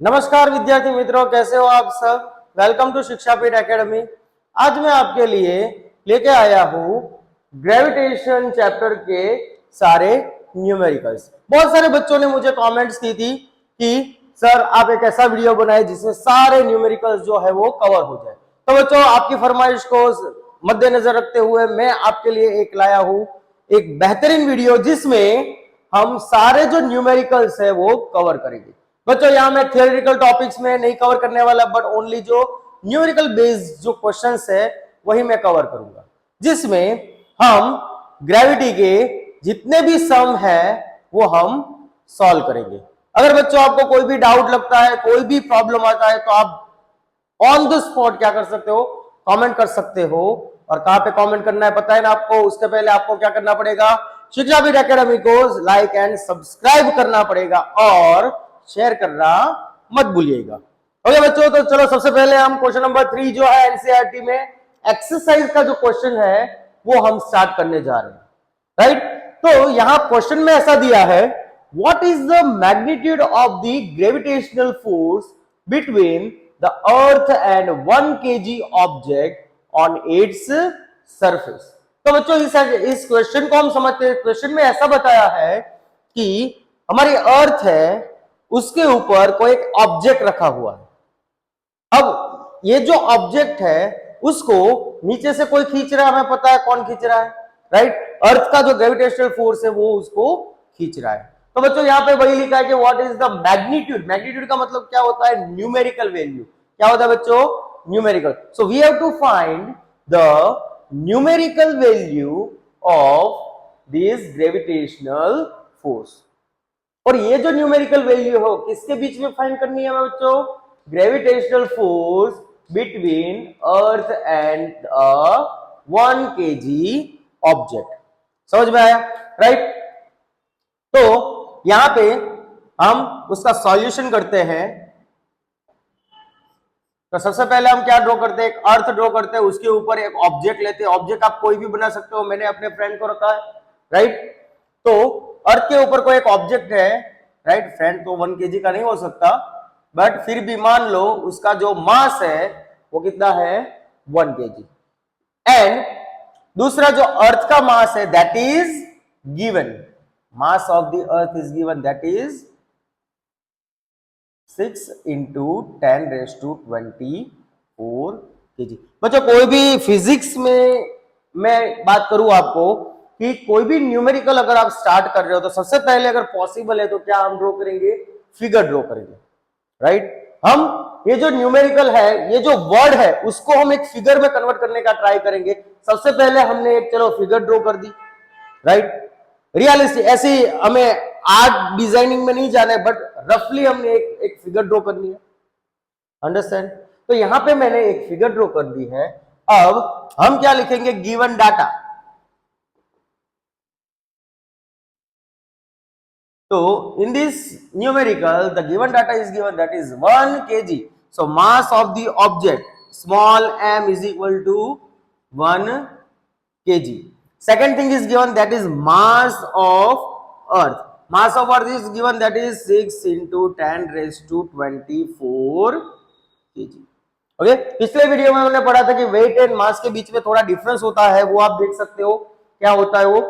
नमस्कार विद्यार्थी मित्रों, कैसे हो आप सब। Welcome to Shikshapeeth academy. आज मैं आपके लिए लेके आया हूँ ग्रेविटेशन चैप्टर के सारे न्यूमेरिकल्स। बहुत सारे बच्चों ने मुझे कमेंट्स की थी कि सर आप एक ऐसा वीडियो बनाए जिसमें सारे न्यूमेरिकल्स जो है वो कवर हो जाए। तो बच्चों, आपकी फरमाइश को मद्देनजर रखते हुए मैं आपके लिए एक लाया हूँ एक बेहतरीन वीडियो जिसमें हम सारे जो न्यूमेरिकल्स है वो कवर करेंगे। बच्चों, यहां मैं थियोरेटिकल टॉपिक्स में नहीं कवर करने वाला, बट ओनली जो न्यूमेरिकल बेस्ड जो क्वेश्चंस है वही मैं कवर करूंगा, जिसमें हम ग्रेविटी के जितने भी सम है वो हम सॉल्व करेंगे। अगर बच्चों आपको कोई भी डाउट लगता है, कोई भी प्रॉब्लम आता है, तो आप ऑन द स्पॉट क्या कर सकते हो, कमेंट कर सकते हो। और कहां पे कमेंट करना है पता है ना आपको। उसके पहले आपको क्या करना पड़ेगा, शिक्षापीठ एकेडमी को लाइक एंड सब्सक्राइब करना पड़ेगा और शेयर करना मत भूलिएगा। ओके बच्चों, तो चलो सबसे पहले हम क्वेश्चन नंबर 3 जो है एनसीईआरटी में एक्सरसाइज का जो क्वेश्चन है वो हम स्टार्ट करने जा रहे हैं, राइट। तो यहां क्वेश्चन में ऐसा दिया है, what is the magnitude of the gravitational force between the earth and 1 kg object on its surface. तो बच्चों इस क्वेश्चन को हम समझते हैं। क्वेश्चन में ऐसा बताया है कि हमारी अर्थ है, उसके ऊपर कोई एक ऑब्जेक्ट रखा हुआ है। अब ये जो ऑब्जेक्ट है उसको नीचे से कोई खींच रहा है, हमें पता है कौन खींच रहा है, राइट। अर्थ का जो ग्रेविटेशनल फोर्स है वो उसको खींच रहा है। तो बच्चों यहाँ पे वही लिखा है कि what is the magnitude. Magnitude का मतलब क्या होता है, न्यूमेरिकल वैल्यू। क्या होता है बच्चों, numerical. So we have to find the numerical value of this gravitational force. और ये जो न्यूमेरिकल वैल्यू हो किसके बीच में फाइंड करनी है बच्चों, gravitational force between earth and 1 kg object. समझ में आया, राइट। तो यहां पे हम उसका सॉल्यूशन करते हैं। तो सबसे पहले हम क्या ड्रॉ करते हैं, एक अर्थ ड्रॉ करते हैं, उसके ऊपर एक ऑब्जेक्ट लेते हैं। ऑब्जेक्ट आप कोई भी बना सकते हो, मैंने अपने फ्रेंड को रखा है, राइट। तो अर्थ के ऊपर कोई एक ऑब्जेक्ट है, राइट। फ्रेंड तो 1 kg का नहीं हो सकता, बट फिर भी मान लो उसका जो मास है वो कितना है, 1 kg। एंड दूसरा जो अर्थ का मास है that is given, mass of the earth is given, that is 6 × 10⁻24 kg। बच्चों कोई भी फिजिक्स में मैं बात करूं आपको कि कोई भी न्यूमेरिकल अगर आप स्टार्ट कर रहे हो तो सबसे पहले अगर पॉसिबल है तो क्या हम ड्रॉ करेंगे, फिगर ड्रॉ करेंगे, राइट। हम ये जो न्यूमेरिकल है, ये जो वर्ड है उसको हम एक फिगर में कन्वर्ट करने का ट्राई करेंगे। सबसे पहले हमने एक चलो फिगर ड्रॉ कर दी, राइट। रियलिस्टिक ऐसी हमें आर्ट डिजाइनिंग में नहीं जाना है, बट रफली हमने एक फिगर ड्रॉ करनी है, अंडरस्टैंड। तो यहां पे मैंने एक फिगर ड्रॉ कर दी है। अब हम क्या लिखेंगे, गिवन डाटा। तो in this numerical the given data is given, that is 1 kg. So mass of the object small m is equal to 1 kg. Second thing is given, that is mass of earth. Mass of earth is given, that is 6 × 10⁻24 kg. Okay, पिछले video में हमने पढ़ा था कि wait and mass के बीच में थोड़ा difference होता है, वो आप देख सकते हो क्या होता है वो।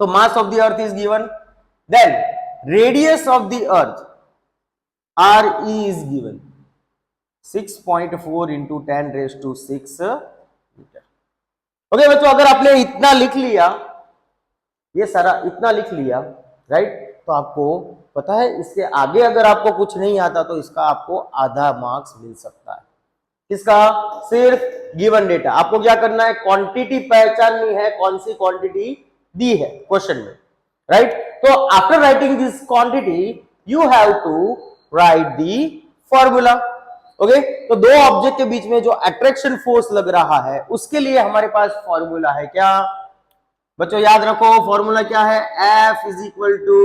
तो mass of the earth is given, then radius of the earth RE is given 6.4 × 10⁻6 metre. Okay बच्चों, अगर आपने इतना लिख लिया, ये सारा इतना लिख लिया, राइट, तो आपको पता है इसके आगे अगर आपको कुछ नहीं आता तो इसका आपको आधा मार्क्स मिल सकता है। किसका, सिर्फ गिवन डेटा। आपको क्या करना है, क्वांटिटी पहचाननी है, कौन सी क्वांटिटी दी है क्वेश्चन में, राइट। तो after writing this quantity you have to write the formula. ओके, तो दो ऑब्जेक्ट के बीच में जो अट्रैक्शन फोर्स लग रहा है उसके लिए हमारे पास फॉर्मूला है क्या बच्चों, याद रखो फॉर्मूला क्या है, F is equal to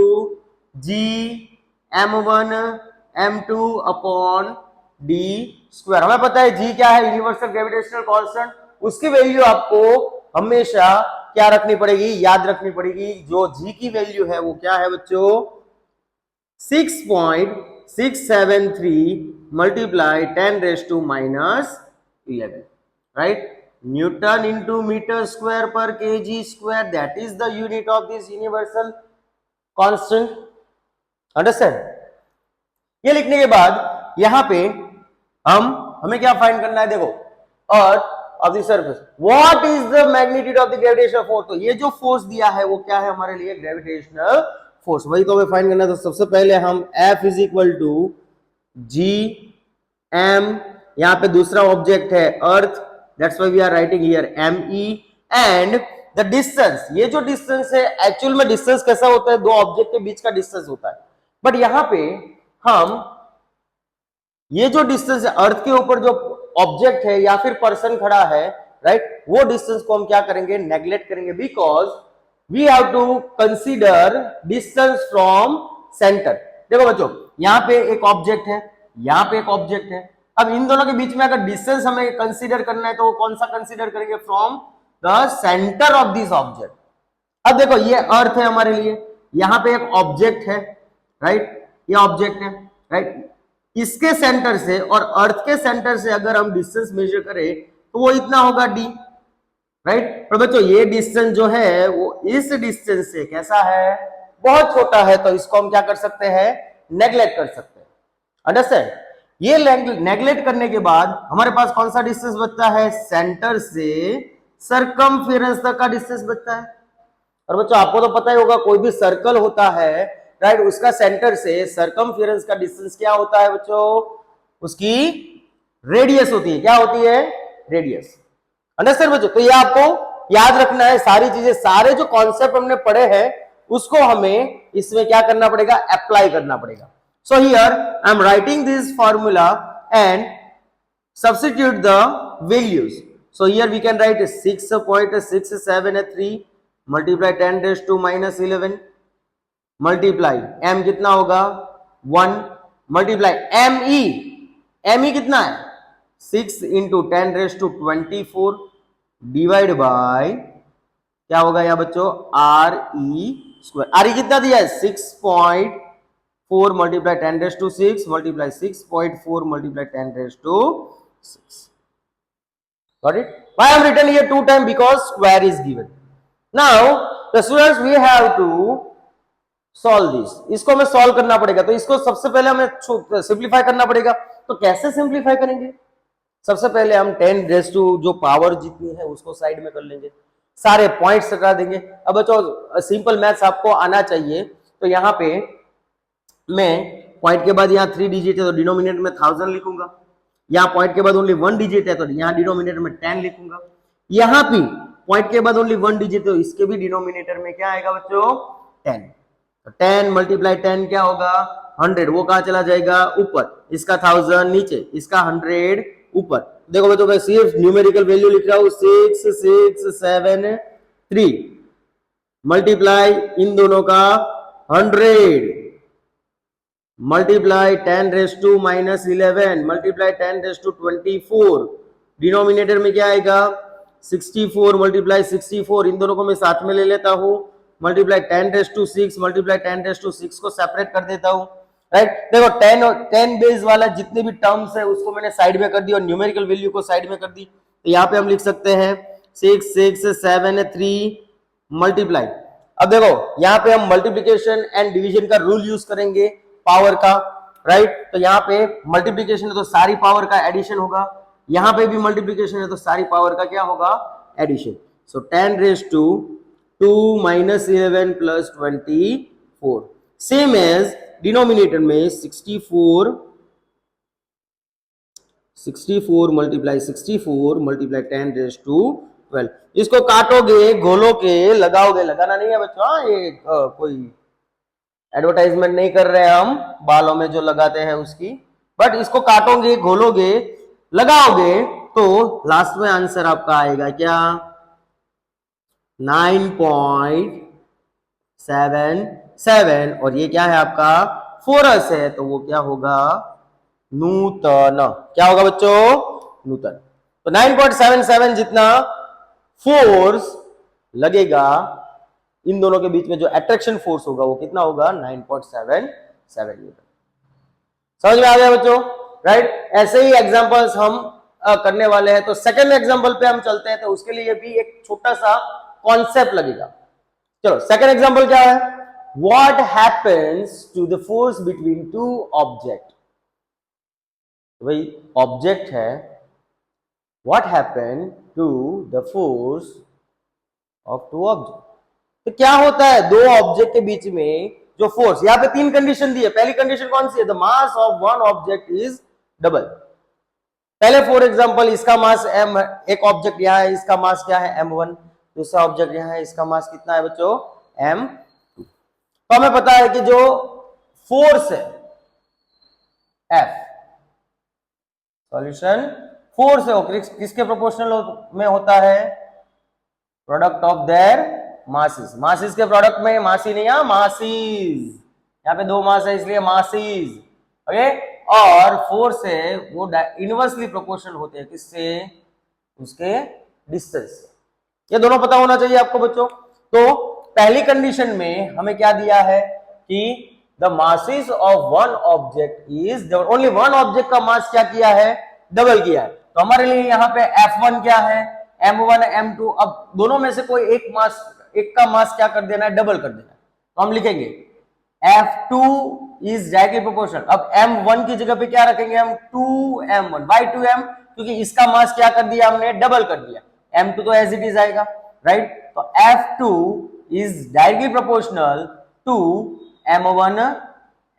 G(m1 m2 upon d square. हमें पता है G क्या है, यूनिवर्सल ग्रेविटेशनल कांस्टेंट। उसकी वैल्यू आपको हमेशा क्या रखनी पड़ेगी, याद रखनी पड़ेगी। जो G की वैल्यू है वो क्या है बच्चों, 673 multiply 10 raised to minus 11, right? Newton into meter square per kg square, that is the unit of this universal constant. Understand? ये लिखने के बाद यहां पे हमें क्या फाइंड करना है, देखो, earth of the surface, what is the magnitude of the gravitational force. तो ये जो फोर्स दिया है वो क्या है हमारे लिए, ग्रेविटेशनल फोर्स, वही तो हमें फाइंड करना है। तो सबसे पहले हम F is equal to G M, यहां पे दूसरा ऑब्जेक्ट है earth, that's why we are writing here M E, and the distance, ये जो डिस्टेंस है एक्चुअल में डिस्टेंस कैसा होता है, दो ऑब्जेक्ट के बीच का डिस्टेंस होता है, बट यहां पे हम ये जो डिस्टेंस है अर्थ के ऊपर जो ऑब्जेक्ट है या फिर पर्सन खड़ा है, राइट, वो डिस्टेंस को हम क्या करेंगे, नेग्लेक्ट करेंगे, because we have to consider distance from centre. देखो बच्चों, यहां पे एक ऑब्जेक्ट है, यहां पे एक ऑब्जेक्ट है, अब इन दोनों के बीच में अगर डिस्टेंस हमें कंसीडर करना है तो कौन सा कंसीडर करेंगे, from the centre of this object. अब देखो ये अर्थ है हमारे लिए, यहां पे एक ऑब्जेक्ट है, राइट, ये ऑब्जेक्ट है, राइट, इसके सेंटर से और अर्थ के सेंटर से अगर हम डिस्टेंस मेजर करें तो वो इतना होगा d, राइट। पर बच्चों ये डिस्टेंस जो है वो इस डिस्टेंस से कैसा है, बहुत छोटा है, तो इसको हम क्या कर सकते हैं, नेग्लेक्ट कर सकते हैं। अंडरस्टैंड? ये नेग्लेक्ट करने के बाद हमारे पास कौन सा डिस्टेंस बचता है, सेंटर से सरकमफेरेंस तक का डिस्टेंस बचता है। और बच्चों आपको तो पता ही होगा, कोई भी सर्कल होता है, राइट, उसका सेंटर से सरकमफेरेंस का डिस्टेंस क्या होता है बच्चों, उसकी रेडियस होती है, क्या होती है, रेडियस। अंडरस्टैंड बच्चों? तो ये आपको याद रखना है, सारी चीजें, सारे जो कॉन्सेप्ट हमने पढ़े हैं उसको हमें इसमें क्या करना पड़ेगा, अप्लाई करना पड़ेगा। So here I am writing this formula and substitute the values. So here we can write 6.673 multiply 10 raised to minus 11 multiply m कितना होगा 1 multiply me कितना है 6 into 10 raised to 24 divide by क्या होगा यहाँ बच्चों re square। re कितना दिया है 6.4 multiply 10 raised to 6 multiply 6.4 multiply 10 raised to 6. Got it? Why I have written here 2 times? Because square is given. Now the students we have to solve this. इसको हमें solve करना पड़ेगा, तो इसको सबसे पहले हमें सिंप्लीफाई करना पड़ेगा। तो कैसे सिंप्लीफाई करेंगे, सबसे पहले हम 10 रेज़ टू जो पावर जितनी है उसको साइड में कर लेंगे, सारे पॉइंट्स हटा देंगे। अब बच्चों सिंपल मैथ्स आपको आना चाहिए, तो यहाँ पे मैं पॉइंट के बाद यहाँ 3 डिजिट है तो डिनोमिनेटर में 1000 लिखूंगा, यहाँ पॉइंट के बाद ओनली 1 डिजिट है तो यहाँ डिनोमिनेटर में 10 लिखूंगा, यहाँ भी पॉइंट के बाद ओनली 1 डिजिट है तो इसके भी डिनोमिनेटर में क्या आएगा बच्चों 10। तो 10 मल्टीप्लाई 10 क्या होगा 100, वो कहाँ चला जाएगा ऊपर, इसका 1000 नीचे, इसका 100 ऊपर। देखो बच्चों मैं सिर्फ न्यूमेरिकल वैल्यू लिख रहा हूँ 6673 मल्टीप्लाई इन दोनों का 100 multiply 10 raise to minus 11 multiply 10 raise to 24, denominator में क्या आएगा 64 मल्टीप्लाई 64, इन दोनों को मैं साथ में ले लेता हूँ, multiply 10 raise to 6 multiply 10 raise to 6 को सेपरेट कर देता हूँ, राइट। देखो 10 बेस वाला जितने भी टर्म्स है उसको मैंने साइड में कर दी और न्यूमेरिकल वैल्यू को साइड में कर दी। तो यहाँ पे हम लिख सकते हैं 6673 मल्टीप्लाई। अब देखो यहाँ पे हम मल्टीप्लीकेशन एंड डिवीजन का रूल यूज करेंगे पावर का, राइट। तो यहाँ पे मल्टीप्लीकेशन है तो सारी पावर का एडिशन होगा, यहाँ पे भी मल्टीप्लीकेशन है तो सारी पावर का क्या होगा addition. So 10 raise to 2 minus 11 plus 24, same as denominator में 64 मल्टीप्लाई 64 मल्टीप्लाई 10 रेज़ टू 12। इसको काटोगे घोलोगे लगाओगे, लगाना नहीं है बच्चों, ये कोई एडवर्टाइजमेंट नहीं कर रहे हैं हम बालों में जो लगाते हैं उसकी, बट इसको काटोगे घोलोगे लगाओगे तो लास्ट में आंसर आपका आएगा क्या 9.77, और ये क्या है आपका फोरस है तो वो क्या होगा नूतन। क्या होगा बच्चों नूतन। तो 9.77 जितना फोर्स लगेगा इन दोनों के बीच में, जो अट्रैक्शन फोर्स होगा वो कितना होगा 9.77 न्यूटन। समझ में आ गया बच्चों, राइट। ऐसे ही एग्जांपल्स हम करने वाले हैं। तो सेकंड एग्जांपल पे हम चलते हैं, तो उसके लिए भी एक छोटा सा कॉन्सेप्ट लगेगा। चलो सेकंड एग्जांपल क्या है, what happens to the force between two object. भाई ऑब्जेक्ट है, what happen to the force of two object. तो क्या होता है दो ऑब्जेक्ट के बीच में जो फोर्स, यहां पे तीन कंडीशन दी है। पहली कंडीशन कौन सी है, the mass of one object is double. पहले फॉर एग्जांपल इसका मास m, एक ऑब्जेक्ट यहां है, इसका मास क्या है m1, दूसरा ऑब्जेक्ट यहां है, इसका मास कितना है बच्चों m2। तो हमें पता है कि जो फोर्स है F, सॉल्यूशन फोर्स है वो किसके प्रोपोर्शनल में होता है, product of their masses. Masses के प्रोडक्ट में, मासी नहीं है, मासीज, यहाँ पे दो मास है इसलिए मासीज, ओके। और फोर्स है वो इनवर्सली प्रोपोर्शनल होते हैं किससे, उसके डिस्टेंस से। ये दोनों पता होना चाहिए आपको बच्चों। तो पहली कंडीशन में हमें क्या दिया है कि the masses of one object is, only one object का मास क्या किया है, डबल किया है। तो हमारे लिए यहाँ पे F1 क्या है, M1 M2। अब दोनों में से कोई एक मास, एक का मास क्या कर देना है, डबल कर देना है। तो हम लिखेंगे F2 इज डायरेक्टली प्रोपोर्शनल। अब M1 की जगह पे क्या रखेंगे हम, 2M1 बाई 2M, क्योंकि इसका मास क्या कर दिया हमने, डबल कर दिया। M2 तो एज इट इज आएगा, राइट। तो F2 is directly proportional to M1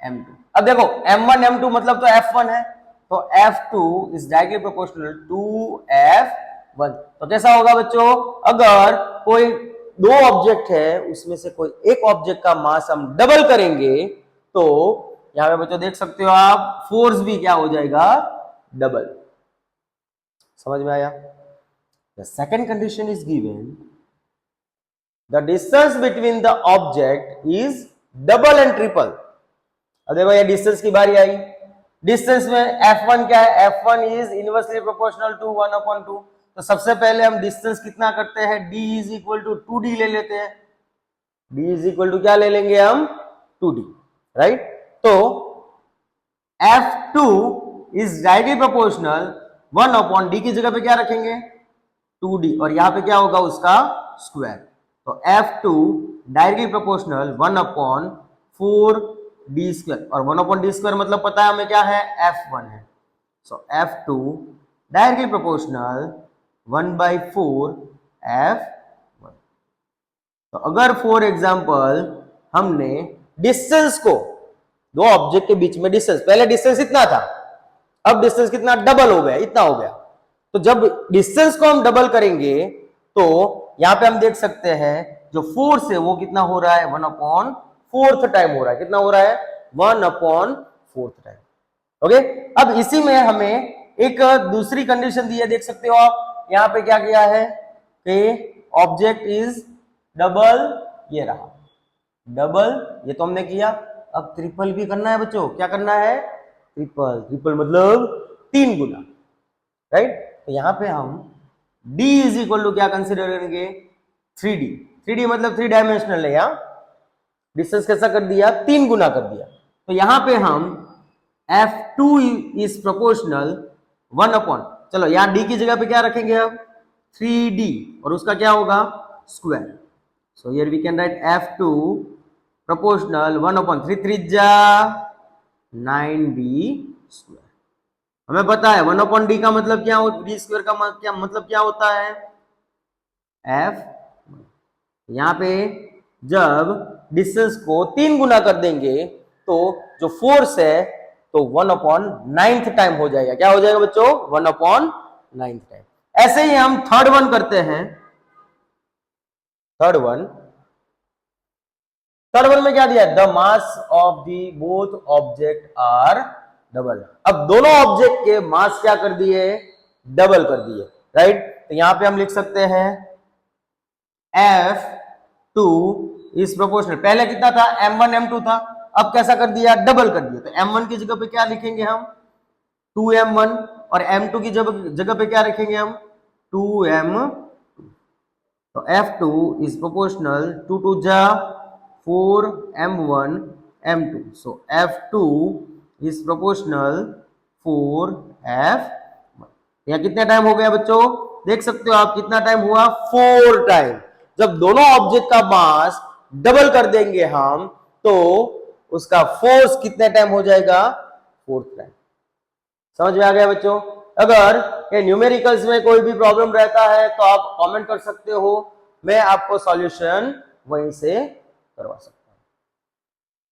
M2। अब देखो M1 M2 मतलब तो F1 है, तो F2 is directly proportional to F1। तो कैसा होगा बच्चों, अगर कोई दो ऑब्जेक्ट है उसमें से कोई एक ऑब्जेक्ट का मास हम डबल करेंगे, तो यहां पे बच्चों देख सकते हो आप, फोर्स भी क्या हो जाएगा, डबल। समझ में आया। The second condition is given, the distance between the object is double and triple. अब देखो ये डिस्टेंस की बारी आई। डिस्टेंस में F1 क्या है, F1 is inversely proportional to 1/2। तो सबसे पहले हम डिस्टेंस कितना करते हैं, d is equal to 2d ले लेते हैं। d इज इक्वल टू क्या ले लेंगे हम, 2d, राइट। तो F2 is directly proportional 1/d की जगह पे क्या रखेंगे, 2d, और यहां पे क्या होगा उसका स्क्वायर। तो F2 directly proportional 1/4d square, और 1/d स्क्वायर मतलब पता है हमें क्या है, F1 है। सो F2 डायरेक्टली प्रोपोर्शनल 1/4 F1। तो अगर फॉर एग्जांपल हमने डिस्टेंस को, दो ऑब्जेक्ट के बीच में डिस्टेंस, पहले डिस्टेंस इतना था, अब डिस्टेंस कितना, डबल हो गया, इतना हो गया। तो जब डिस्टेंस को हम डबल करेंगे तो यहां पे हम देख सकते हैं जो फोर्स है वो कितना हो रहा है, 1/4 टाइम हो रहा है। कितना हो रहा है, 1/4 टाइम, ओके। अब इसी में हमें एक दूसरी कंडीशन दी है, देख सकते हो आप। यहां पे क्या किया है कि ऑब्जेक्ट इज डबल, ये रहा डबल, ये तो हमने किया। अब ट्रिपल भी करना है बच्चों, क्या करना है, ट्रिपल। ट्रिपल मतलब 3 गुना, राइट। तो यहां पे हम d इज इक्वल टू क्या कंसिडर करेंगे, 3d। 3d मतलब 3 डायमेंशनल है, यहां डिस्टेंस कैसा कर दिया, 3 गुना कर दिया। तो यहां पे हम F2 इज प्रोपोर्शनल 1/, चलो यहां d की जगह पे क्या रखेंगे हम, 3d, और उसका क्या होगा, square. So here we can write F2 proportional 1/3, 3 जा 9d स्क्वायर। हमें पता है 1/d का मतलब क्या होता है, d स्क्वायर का मतलब क्या होता है, F। यहां पे जब डिस्टेंस को 3 गुना कर देंगे तो जो फोर्स है तो 1/9 टाइम हो जाएगा। क्या हो जाएगा बच्चों, 1/9 टाइम। ऐसे ही हम थर्ड वन करते हैं। थर्ड वन में क्या दिया है, the mass of the both object are double. अब दोनों ऑब्जेक्ट के मास क्या कर दिए, डबल कर दिए, राइट। तो यहां पे हम लिख सकते हैं F2 इज प्रोपोर्शनल, पहले कितना था, M1 M2 था, अब कैसा कर दिया, डबल कर दिया। तो M1 की जगह पे क्या लिखेंगे हम, 2M1, और M2 की जगह पे क्या रखेंगे हम, 2M2। तो F2 इज प्रोपोर्शनल 2 2 जा 4 M1 M2। So F2 is proportional 4F। यहाँ कितना टाइम हो गया बच्चों, देख सकते हो आप कितना टाइम हुआ, 4 टाइम। जब दोनों ऑब्जेक्ट का मास डबल कर देंगे हम तो उसका फोर्स कितने टाइम हो जाएगा, 4 टाइम। समझ में आ गया बच्चों। अगर ये न्यूमेरिकल्स में कोई भी प्रॉब्लम रहता है तो आप कमेंट कर सकते हो, मैं आपको सॉल्यूशन वहीं से करवा सकता हूं।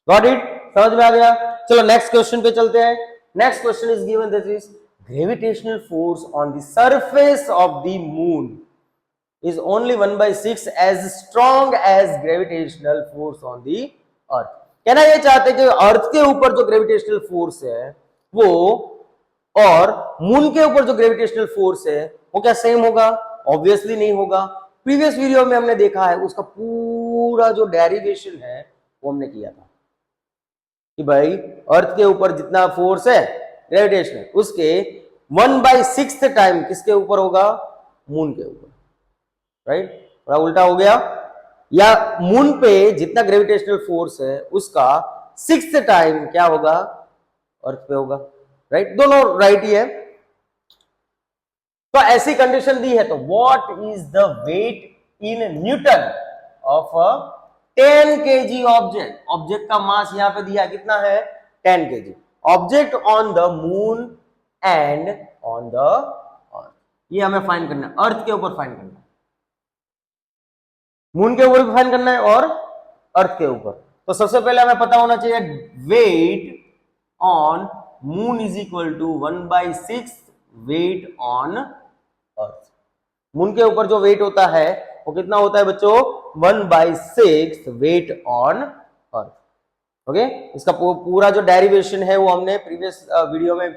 गॉट इट, समझ में आ गया। चलो नेक्स्ट क्वेश्चन पे चलते हैं। Next question is given, this is gravitational force on the surface of the moon is only 1/6 as strong as gravitational force on the earth। कहना ये चाहते कि अर्थ के ऊपर जो ग्रेविटेशनल फोर्स है वो और मून के ऊपर जो ग्रेविटेशनल फोर्स है वो क्या सेम होगा, ऑब्वियसली नहीं होगा। प्रीवियस वीडियो में हमने देखा है, उसका पूरा जो डेरिवेशन है वो हमने किया था कि भाई अर्थ के ऊपर जितना फोर्स है ग्रेविटेशनल, उसके 1/6 टाइम किसके ऊपर होगा, मून के ऊपर। राइट, थोड़ा उल्टा हो गया, या मून पे जितना ग्रेविटेशनल फोर्स है उसका 6th टाइम क्या होगा, अर्थ पे होगा। राइट, दोनों राइट ही है। तो ऐसी कंडीशन दी है तो what is the weight in newton of a 10 kg object. Object का मास यहां पे दिया कितना है, 10 kg। Object on the moon and on the earth, ये हमें फाइंड करना है, अर्थ के ऊपर फाइंड करना है, मून के ऊपर भी फाइंड करना है और अर्थ के ऊपर। तो सबसे पहले हमें पता होना चाहिए weight on moon is equal to 1/6 weight on earth. Moon के ऊपर जो वेट होता है वो कितना होता है बच्चों, 1/6 वेट ऑन अर्थ। ओके, इसका पूरा जो डेरिवेशन है वो हमने प्रीवियस वीडियो में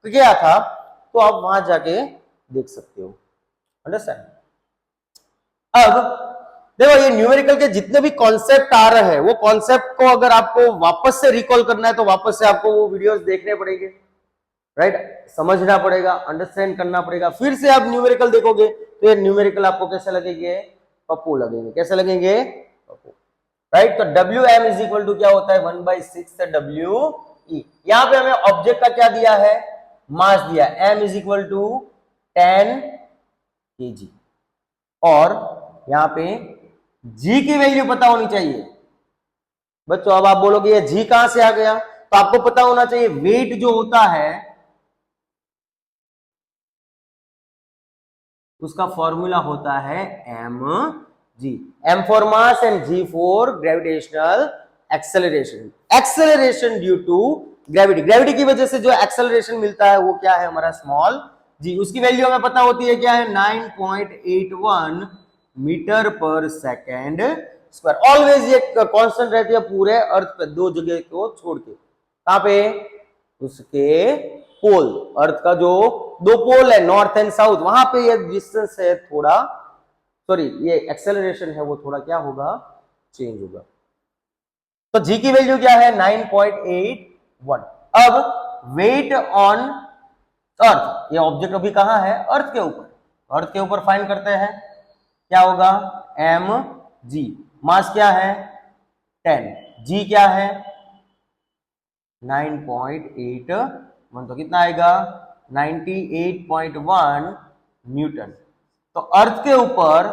किया था, तो आप वहां जाके देख सकते हो। अंडरस्टैंड। अब देखो ये न्यूमेरिकल के जितने भी कॉन्सेप्ट आ रहे हैं वो कॉन्सेप्ट को अगर आपको वापस से रिकॉल करना है तो वापस से आपको वो वीडियोस देखने पड़ेंगे। राइट, समझना पड़ेगा, अंडरस्टैंड करना पड़ेगा, फिर से आप न्यूमेरिकल देखोगे तो ये न्यूमेरिकल आपको कैसे लगेंगे, पप्पू लगेंगे। कैसे लगेंगे, पप्पू। राइट, तो WM इज इक्वल टू क्या होता है, 1/6 WE। यहां पे हमें ऑब्जेक्ट का क्या दिया है, मास दिया, M is equal to 10 kg। और यहां पे G की वैल्यू पता होनी चाहिए बच्चों। अब आप बोलोगे ये G कहां से आ गया, तो आपको पता होना चाहिए वेट जो होता है उसका फॉर्मूला होता है mg। M for mass and G for gravitational acceleration. Acceleration due to gravity, gravity की वजह से जो एक्सेलरेशन मिलता है वो क्या है हमारा स्मॉल g। उसकी वैल्यू हमें पता होती है क्या है, 9.81 मीटर पर सेकेंड स्क्वायर। ऑलवेज ये कांस्टेंट रहती है पूरे अर्थ पे, दो जगह को छोड़ के। कहां पे, उसके पोल, अर्थ का जो दो पोल है नॉर्थ एंड साउथ, वहां पे ये डिस्टेंस है थोड़ा, सॉरी ये एक्सेलरेशन है वो थोड़ा क्या होगा, चेंज होगा। तो जी की वैल्यू क्या है, 9.81। अब वेट ऑन अर्थ, ये ऑब्जेक्ट अभी कहां है, अर्थ के ऊपर, अर्थ के ऊपर फाइंड करते हैं क्या होगा, mg। मास क्या है 10, g क्या है 9.81, तो कितना आएगा 98.1 न्यूटन। तो अर्थ के ऊपर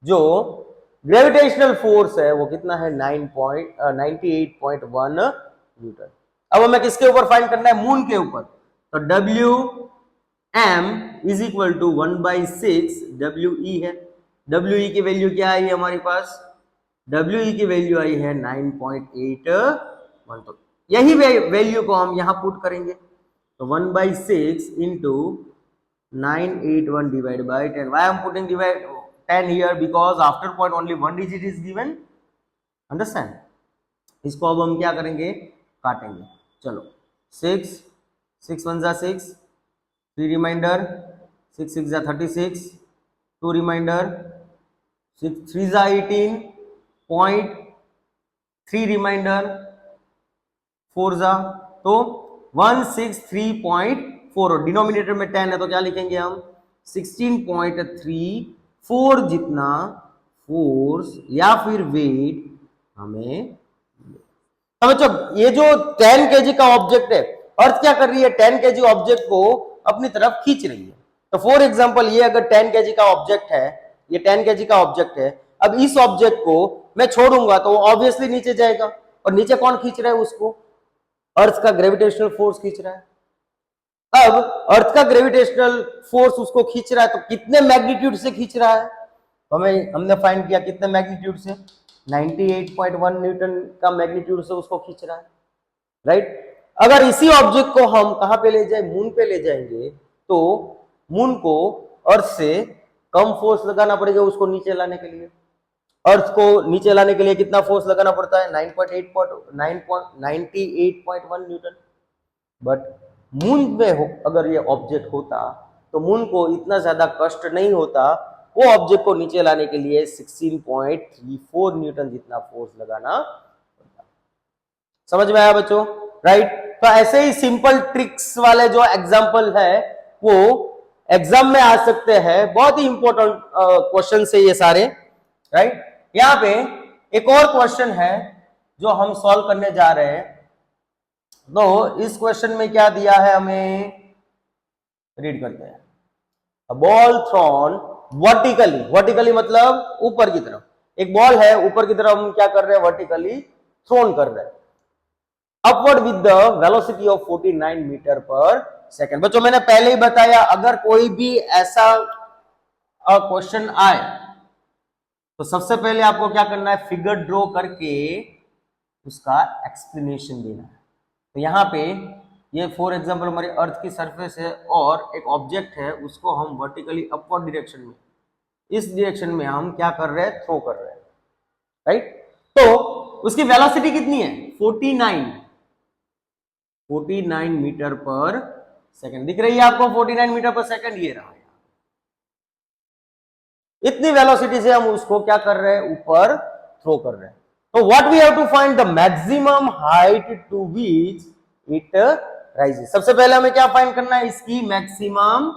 जो ग्रेविटेशनल फोर्स है वो कितना है 98.1 न्यूटन। अब हमें किसके ऊपर फाइंड करना है, मून के ऊपर। तो WM is equal to 1/6 WE है। WE की वैल्यू क्या आई हमारे पास, WE की वैल्यू आई है 9.81। तो यही वैल्यू को हम यहां पुट करेंगे, तो 1/6 into 981 divided by 10. Why I am putting divide 10 here, because after point only one digit is given. Understand? इसको अब हम क्या करेंगे, काटेंगे। चलो 6 6 1 जा 6, 3 रिमाइंडर, 6 6 जा 36, 2 रिमाइंडर, 6 3 जा 18, पॉइंट 3 रिमाइंडर, 4 जा, तो 163.4। डिनोमिनेटर में 10 है तो क्या लिखेंगे हम 16.34 जितना फोर्स या फिर वेट हमें। तो बच्चों ये जो 10 केजी का ऑब्जेक्ट है, अर्थ क्या कर रही है, 10 केजी ऑब्जेक्ट को अपनी तरफ खींच रही है। तो फॉर एग्जांपल ये अगर 10 केजी का ऑब्जेक्ट है, ये 10 केजी का ऑब्जेक्ट है, अब इस ऑब्जेक्ट को मैं छोड़ूंगा तो ऑब्वियसली नीचे जाएगा, और नीचे कौन खींच रहा है उसको, अर्थ का ग्रेविटेशनल फोर्स खींच रहा है। अब अर्थ का ग्रेविटेशनल फोर्स उसको खींच रहा है, तो कितने मैग्नीट्यूड से खींच रहा है, तो हमने फाइंड किया कितने मैग्नीट्यूड से, 98.1 न्यूटन का मैग्नीट्यूड से उसको खींच रहा है, राइट। अगर इसी ऑब्जेक्ट को हम कहां पे ले जाए, मून पे ले जाएंगे, तो मून को अर्थ से कम फोर्स लगाना पड़ेगा उसको नीचे लाने के लिए। अर्थ को नीचे लाने के लिए कितना फोर्स लगाना पड़ता है, 98.1 न्यूटन। बट मून में अगर ये ऑब्जेक्ट होता तो मून को इतना ज्यादा कष्ट नहीं होता, वो ऑब्जेक्ट को नीचे लाने के लिए 16.34 न्यूटन जितना फोर्स लगाना पड़ता। समझ में आया बच्चों, राइट। तो ऐसे ही सिंपल ट्रिक्स वाले जो एग्जाम्पल है वो एग्जाम में आ सकते हैं, बहुत ही इंपॉर्टेंट क्वेश्चन है ये सारे, राइट। यहाँ पे एक और क्वेश्चन है जो हम सॉल्व करने जा रहे हैं। तो इस क्वेश्चन में क्या दिया है हमें, रीड करते हैं। अ बॉल थ्रोन वर्टिकली, वर्टिकली मतलब ऊपर की तरफ, एक बॉल है ऊपर की तरफ हम क्या कर रहे हैं, वर्टिकली थ्रोन कर रहे हैं, upward with the velocity of 49 metre पर सेकेंड। बच्चों मैंने पहले ही बताया, अगर कोई भी ऐसा क्वेश्चन आए तो सबसे पहले आपको क्या करना है, फिगर ड्रॉ करके उसका एक्सप्लेनेशन देना है। तो यहाँ पे ये फॉर एग्जांपल हमारी अर्थ की सरफेस है और एक ऑब्जेक्ट है, उसको हम वर्टिकली अपवर्ड डायरेक्शन में, इस डायरेक्शन में हम क्या कर रहे हैं, थ्रो कर रहे हैं, राइट। तो उसकी वेलोसिटी कितनी है, 49 मीटर पर सेकंड। दिख रही है आपको 49 मीटर पर सेकंड, ये रहा। इतनी वेलोसिटी से हम उसको क्या कर रहे हैं, ऊपर थ्रो कर रहे हैं। तो what we have to find, the maximum height to which it rises. सबसे पहले हमें क्या फाइंड करना है, इसकी मैक्सिमम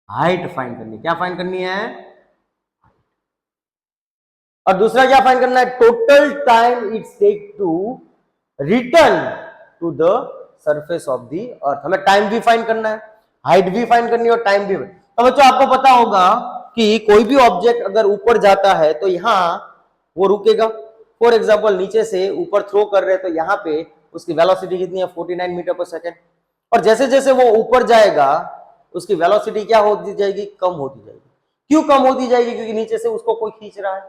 हाइट फाइंड करनी। क्या फाइंड करनी है, और दूसरा क्या फाइंड करना है, total time its take to return to the surface of the earth. हमें टाइम भी फाइंड करना है, हाइट भी फाइंड करनी है और टाइम भी। तो बच्चों आपको पता होगा कि कोई भी ऑब्जेक्ट अगर ऊपर जाता है तो यहां वो रुकेगा। फॉर एग्जांपल नीचे से ऊपर थ्रो कर रहे हैं तो यहाँ पे उसकी वेलोसिटी कितनी है, 49 मीटर पर सेकेंड। और जैसे जैसे वो ऊपर जाएगा उसकी वेलोसिटी क्या होती जाएगी, कम होती जाएगी। क्यों कम होती जाएगी, क्योंकि नीचे से उसको कोई खींच रहा है,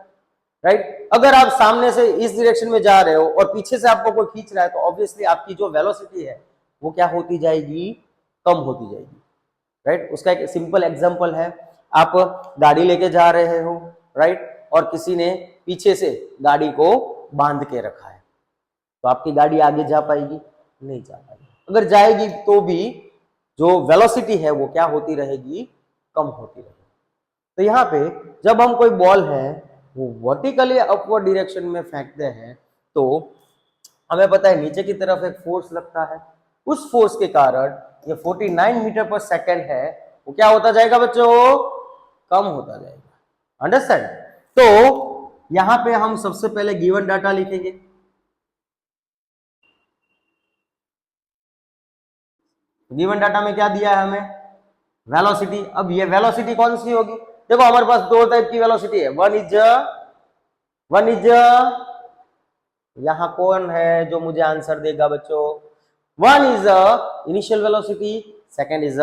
राइट। अगर आप सामने से इस डायरेक्शन में जा रहे हो और पीछे से आपको कोई खींच रहा है तो ऑब्वियसली आपकी जो वेलोसिटी है वो क्या होती जाएगी, कम होती जाएगी, राइट। उसका एक सिंपल एग्जांपल है, आप गाड़ी लेके जा रहे हो, राइट, और किसी ने पीछे से गाड़ी को बांध के रखा है, तो आपकी गाड़ी आगे जा पाएगी, नहीं जा पाएगी। अगर जाएगी तो भी जो वेलोसिटी है वो क्या होती रहेगी, कम होती रहेगी। तो यहाँ पे जब हम कोई बॉल है वो वर्टिकली अपवर्ड डायरेक्शन में फेंकते हैं तो हमें पता है नीचे की तरफ एक फोर्स लगता है, उस फोर्स के कारण ये 49 मीटर पर सेकेंड है वो क्या होता जाएगा बच्चों, कम होता जाएगा। अंडरस्टैंड। तो यहां पे हम सबसे पहले गिवन डाटा लिखेंगे। गिवन डाटा में क्या दिया है हमें, वेलोसिटी। अब ये वेलोसिटी कौन सी होगी, देखो हमारे पास दो टाइप की वेलोसिटी है, वन इज यहां कौन है जो मुझे आंसर देगा बच्चों, one is initial velocity, second is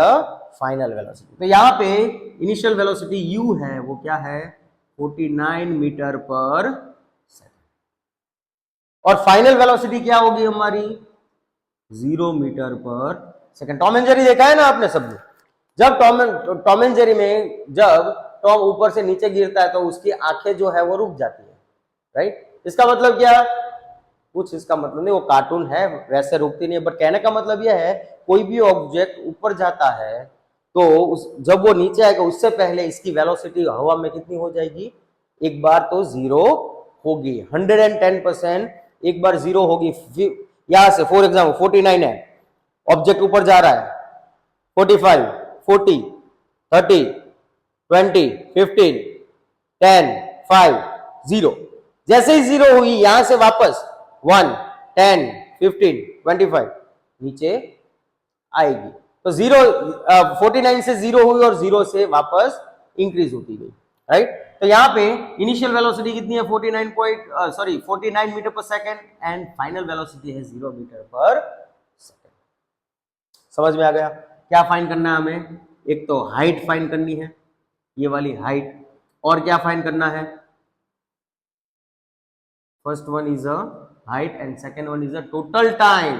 final velocity. तो यहाँ पे इनिशियल वेलोसिटी u है वो क्या है, 49 मीटर पर सेकेंड, और फाइनल वेलोसिटी क्या होगी हमारी, 0 मीटर पर सेकेंड। टॉम एंड जेरी देखा है ना आपने सब, जब टॉम एंड जेरी में जब टॉम ऊपर से नीचे गिरता है तो उसकी आंखें जो है वो रुक जाती है, राइट। इसका मतलब क्या, कुछ इसका मतलब नहीं, वो कार्टून है वैसे रुकती नहीं है, बट कहने का मतलब यह है कोई भी ऑब्जेक्ट ऊपर जाता है तो जब वो नीचे आएगा उससे पहले इसकी वेलोसिटी हवा में कितनी हो जाएगी, एक बार तो 0 होगी, 110%, एक बार 0 होगी। यहां से फॉर एग्जाम्पल 49 है, ऑब्जेक्ट ऊपर जा रहा है, 45, 40, 30, 20, 15, 10, 5, 0। जैसे ही 0 हुई यहां से वापस 1, 10, 15, 25 नीचे आएगी। तो 49 से 0 हुई और 0 से वापस इंक्रीज होती गई, राइट। तो यहाँ पे इनिशियल वेलोसिटी कितनी है 49 मीटर पर सेकेंड एंड फाइनल वेलोसिटी है 0 मीटर पर सेकेंड। समझ में आ गया? क्या फाइंड करना है हमें? एक तो हाइट फाइंड करनी है, ये वाली हाइट, और क्या फाइंड करना है? First one is a height and second one is a total time.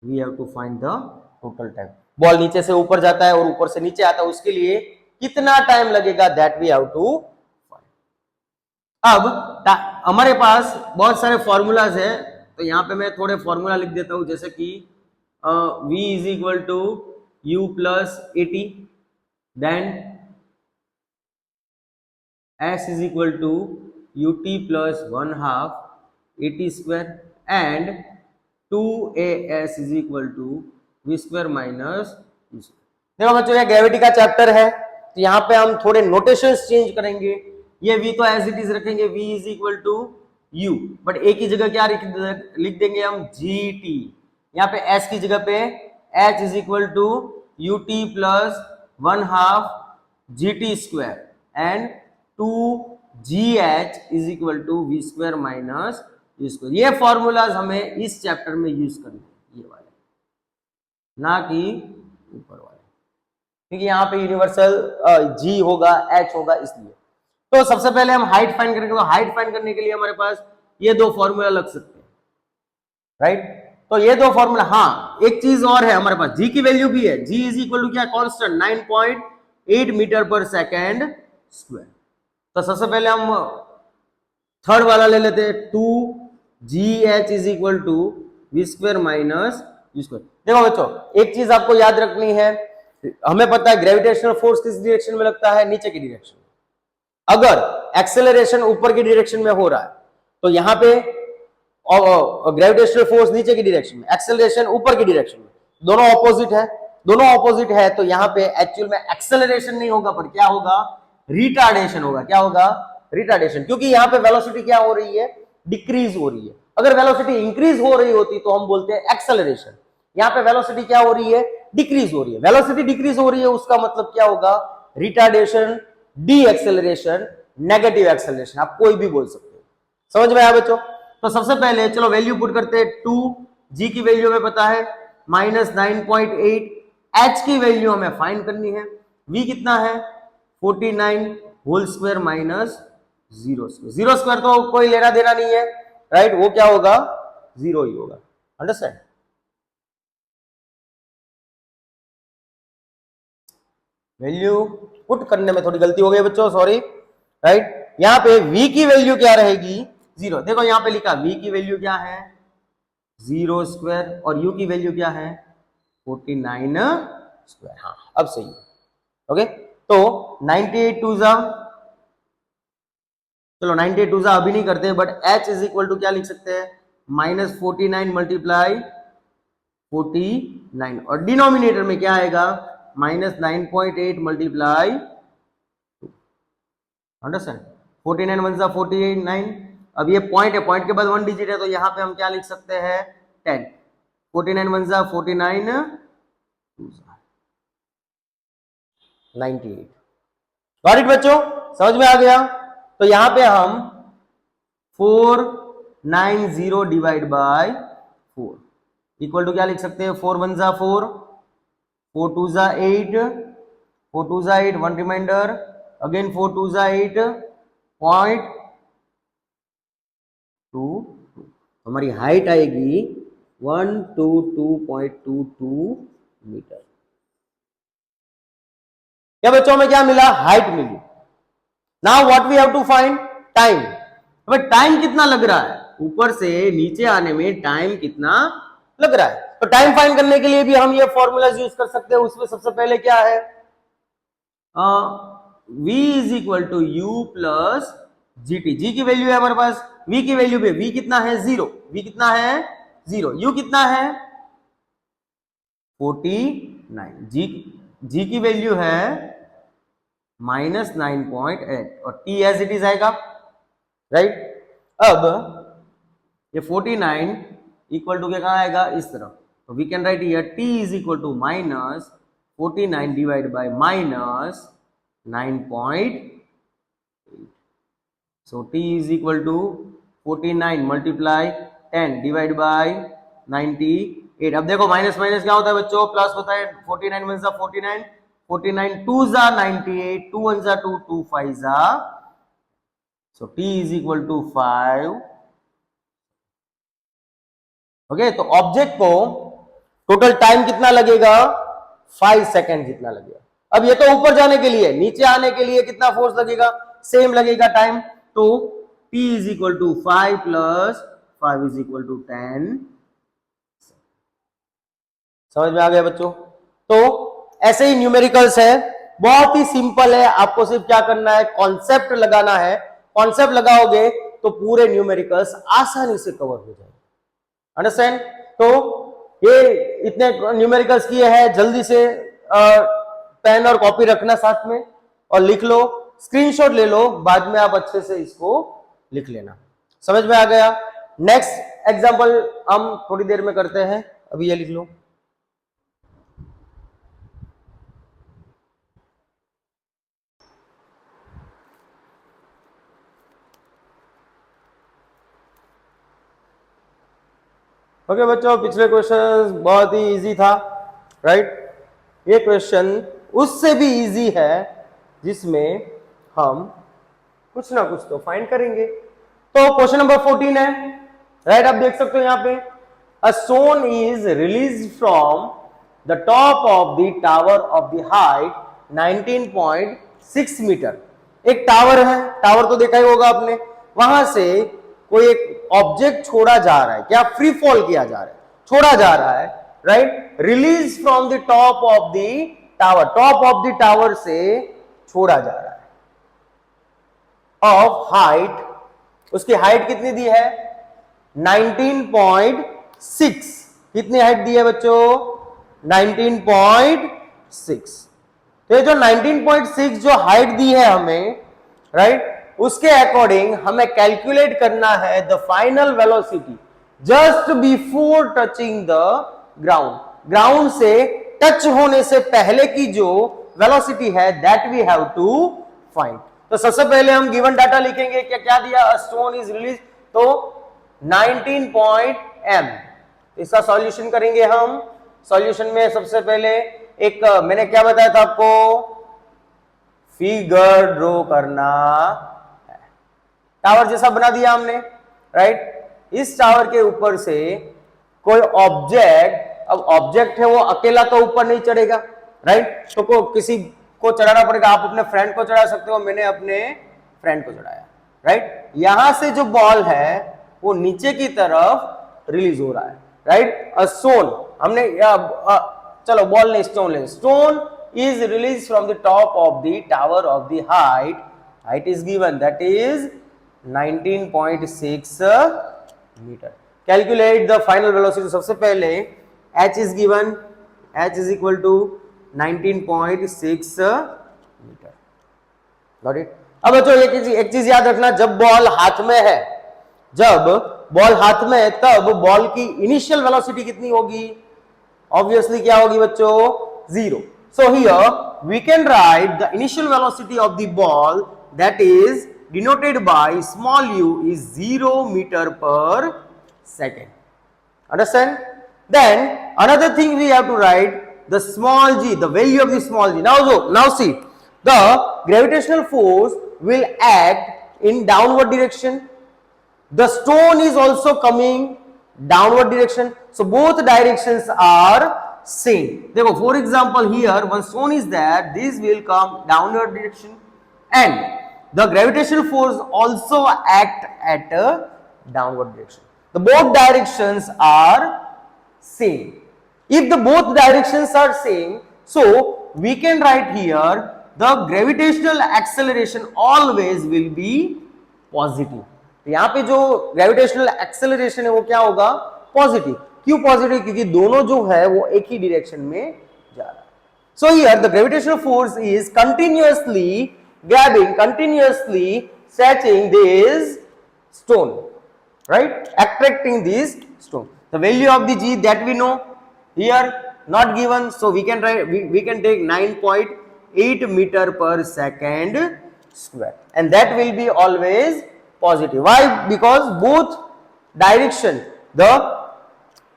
We have to find the total time. Ball नीचे से ऊपर जाता है और ऊपर से नीचे आता है, उसके लिए कितना टाइम लगेगा, that we have to find. अब हमारे पास बहुत सारे फॉर्मूलाज है, तो यहां पे मैं थोड़े फॉर्मूला लिख देता हूं, जैसे कि v is equal to u plus 80, then s is equal to ut plus 1/2 80 square and 2as is equal to v square minus u square. देखो बच्चों, ये ग्रेविटी का चैप्टर है, तो यहाँ पे हम थोड़े नोटेशंस चेंज करेंगे। ये v तो एज इट इज रखेंगे, v is equal to u, but a की जगह क्या लिख देंगे हम, gt। यहाँ पे s की जगह पे h is equal to ut plus 1/2 gt square and 2gh is equal to v square minus u square. ये फॉर्मूलाज हमें इस चैप्टर में यूज करने हैं, ये वाले, ना कि ऊपर वाले, क्योंकि यहाँ पे यूनिवर्सल g होगा, h होगा, इसलिए। तो सबसे पहले हम हाइट फाइंड करेंगे, तो हाइट फाइंड करने के लिए हमारे पास ये दो फॉर्मूला लग सकते हैं, राइट। तो ये दो फॉर्मूला, हाँ एक चीज और है हमारे पास, g की वैल्यू भी है, g इज इक्वल टू क्या, कांस्टेंट 9.8 मीटर पर सेकेंड स्क्वायर। तो सबसे पहले हम थर्ड वाला ले लेते हैं, 2gh is equal to v square minus u square. देखो बच्चों, एक चीज आपको याद रखनी है, हमें पता है ग्रेविटेशनल फोर्स किस डायरेक्शन में लगता है, नीचे की डायरेक्शन में। अगर एक्सेलरेशन ऊपर की डायरेक्शन में हो रहा है, तो यहाँ पे ग्रेविटेशनल फोर्स नीचे की डायरेक्शन में, एक्सेलरेशन ऊपर की डायरेक्शन में, दोनों ऑपोजिट है, दोनों ऑपोजिट है, तो यहाँ पे एक्चुअल में एक्सेलरेशन नहीं होगा, पर क्या होगा, रिटार्डेशन होगा। क्या होगा, रिटार्डेशन, क्योंकि यहाँ पे वेलोसिटी क्या हो रही है, डिक्रीज हो रही है। अगर वेलोसिटी इंक्रीज हो रही होती तो हम बोलते हैं एक्सेलरेशन, यहाँ पे वेलोसिटी क्या हो रही है, डिक्रीज हो रही है। वेलोसिटी डिक्रीज हो रही है, उसका मतलब क्या होगा, retardation, D acceleration, negative acceleration, आप कोई भी बोल सकते हो। समझ में आया बच्चों? तो सबसे पहले चलो वैल्यू पुट करते हैं, 2g की वैल्यू हमें पता है -9.8, h की वैल्यू हमें फाइंड करनी है, v कितना है 49 whole square minus 0 square. 0 square तो कोई लेना देना नहीं है, राइट, वो क्या होगा, 0 ही होगा। अंडरस्टैंड? वैल्यू पुट करने में थोड़ी गलती हो गई बच्चों, सॉरी, राइट। यहां पे v की वैल्यू क्या रहेगी, 0। देखो यहां पे लिखा v की वैल्यू क्या है 0 स्क्वायर और u की वैल्यू क्या है 49 स्क्वायर। हाँ अब सही है, ओके। तो 98 टू जा, चलो 98 टू जा अभी नहीं करते, but h is equal to क्या लिख सकते हैं, -49 मल्टीप्लाई 49, और डिनोमिनेटर में क्या आएगा, -9.8 मल्टीप्लाई 2। अंडरस्टैंड? 49 वन जा 49। अब ये पॉइंट है, पॉइंट के बाद 1 डिजिट है, तो यहां पे हम क्या लिख सकते हैं 10। 49 वन जा 49, 98। गॉट इट बच्चों? समझ में आ गया? तो यहां पे हम 490 डिवाइड बाय 4 इक्वल टू क्या लिख सकते हैं, 4 वन जा 4, 4 टू जा 8, 4 टू जा 8, 1 रिमाइंडर, अगेन 4 टू जा 8, 0.22। हमारी हाइट आएगी 122.22 मीटर। क्या बच्चों में क्या मिला, हाइट मिली। Now what we have to find, time. अब टाइम कितना लग रहा है, ऊपर से नीचे आने में टाइम कितना लग रहा है। तो टाइम फाइंड करने के लिए भी हम ये फॉर्मूलाज यूज कर सकते हैं। उसमें सबसे पहले क्या है, v is equal to u plus gt। g की वैल्यू है हमारे पास, v की वैल्यू पे, v कितना है 0, v कितना है 0, u कितना है 49, g की वैल्यू है -9.8 और t एज इट इज आएगा, राइट। अब ये 49 इक्वल टू क्या कहाँ आएगा, इस तरफ, तो we can write here t is equal to minus 49 divide by minus 9.8. So t is equal to 49 multiply 10 divide by 98. अब देखो माइनस माइनस क्या होता है बच्चों, प्लस होता है. 49 वन जा 49, 49 टू जा 98, 2 वन जा 2, 2 5 जा. So t is equal to 5. Okay, तो ऑब्जेक्ट को टोटल टाइम कितना लगेगा, 5 सेकेंड जितना लगेगा. अब ये तो ऊपर जाने के लिए, नीचे आने के लिए कितना फोर्स लगेगा, सेम लगेगा टाइम. तो t is equal to 5 plus 5 is equal to 10. समझ में आ गया बच्चों. तो ऐसे ही न्यूमेरिकल्स है, बहुत ही सिंपल है. आपको सिर्फ क्या करना है, कॉन्सेप्ट लगाना है. कॉन्सेप्ट लगाओगे तो पूरे न्यूमेरिकल्स आसानी से कवर हो जाएंगे. अंडरस्टैंड. तो ये इतने न्यूमेरिकल्स किए हैं, जल्दी से पेन और कॉपी रखना साथ में और लिख लो, स्क्रीनशॉट ले लो, बाद में आप अच्छे से इसको लिख लेना. समझ में आ गया. नेक्स्ट एग्जांपल हम थोड़ी देर में करते हैं, अभी ये लिख लो. ओके बच्चों, पिछले क्वेश्चन बहुत ही इजी था, राइट. ये क्वेश्चन उससे भी इजी है जिसमें हम कुछ ना कुछ तो फाइंड करेंगे. तो क्वेश्चन नंबर 14 है, राइट. आप देख सकते हो यहाँ पे, a stone is release from the top of the tower of the height 19.6 metre. एक टावर है, टावर तो देखा ही होगा आपने. वहां से कोई एक ऑब्जेक्ट छोड़ा जा रहा है, क्या फ्री फॉल किया जा रहा है, छोड़ा जा रहा है, right. Release from the top of the tower, top of the tower से छोड़ा जा रहा है. ऑफ हाइट, उसकी हाइट कितनी दी है, 19.6. कितनी हाइट दी है बच्चों, 19.6. तो ये जो 19.6 जो हाइट दी है हमें, राइट, उसके अकॉर्डिंग हमें कैलकुलेट करना है the final velocity just before touching the ground. Ground से टच होने से पहले की जो वेलोसिटी है that we have to find. तो सबसे पहले हम गिवन डाटा लिखेंगे. क्या क्या दिया, स्टोन इज रिलीज, तो 19.m. इसका सॉल्यूशन करेंगे हम. सॉल्यूशन में सबसे पहले एक मैंने क्या बताया था आपको, फिगर ड्रॉ करना. टावर जैसा बना दिया हमने, राइट. इस टावर के ऊपर से कोई ऑब्जेक्ट, अब ऑब्जेक्ट है वो अकेला तो ऊपर नहीं चढ़ेगा, राइट. तो किसी को चढ़ाना पड़ेगा. आप अपने फ्रेंड को चढ़ा सकते हो, मैंने अपने फ्रेंड को चढ़ाया, राइट. यहां से जो बॉल है वो नीचे की तरफ रिलीज हो रहा है, राइट. स्टोन हमने चलो बॉल ने स्टोन ले, stone is release from the top of the tower of the height. Height is given, that is 19.6 metre. Calculate the final velocity. सबसे पहले h is given, h is equal to 19.6 metre. Got it. अब बच्चों एक चीज याद रखना, जब ball हाथ में है, जब बॉल हाथ में है तब बॉल की इनिशियल वेलोसिटी कितनी होगी, ऑब्वियसली क्या होगी बच्चों, 0. So here we can write the initial velocity of the ball that is denoted by small u is 0 meter per second. Understand? Then another thing we have to write the small g, the value of the small g. Now see, the gravitational force will act in downward direction. The stone is also coming downward direction, so both directions are same. देखो, for example here one stone is there, this will come downward direction, and the gravitational force also act at a downward direction. The both directions are same. If the both directions are same, so we can write here the gravitational acceleration always will be positive. तो यहाँ पे जो gravitational acceleration है वो क्या होगा, positive. क्यों positive, क्योंकि दोनों जो है वो एक ही डायरेक्शन में जा रहा है. So here the gravitational force is continuously catching this stone. right? Attracting this stone. The value of the G that we know here not given, so we can write, we can take 9.8 meter per second square, and that will be always positive. Why? Because both direction the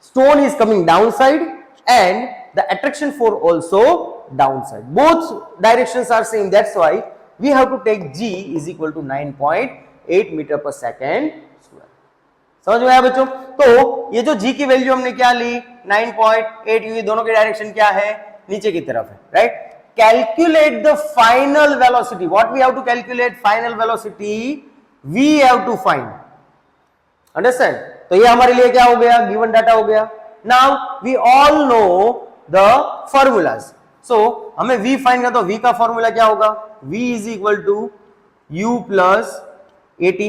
stone is coming downside and the attraction force also downside. Both directions are same. That's why we have to take G is equal to 9.8 metre पर second square. समझ में आया बच्चों? तो ये जो G की value हमने क्या ली 9.8, ये दोनों की डायरेक्शन क्या है? नीचे की तरफ है, right? Calculate the final velocity. What we have to calculate? Final velocity we have to find. Understand? तो ये हमारे लिए क्या हो गया? गिवन डाटा हो गया. Now we all know the formulas. So हमें v फाइंड करना, तो v का फॉर्मूला क्या होगा? v is equal to u plus at.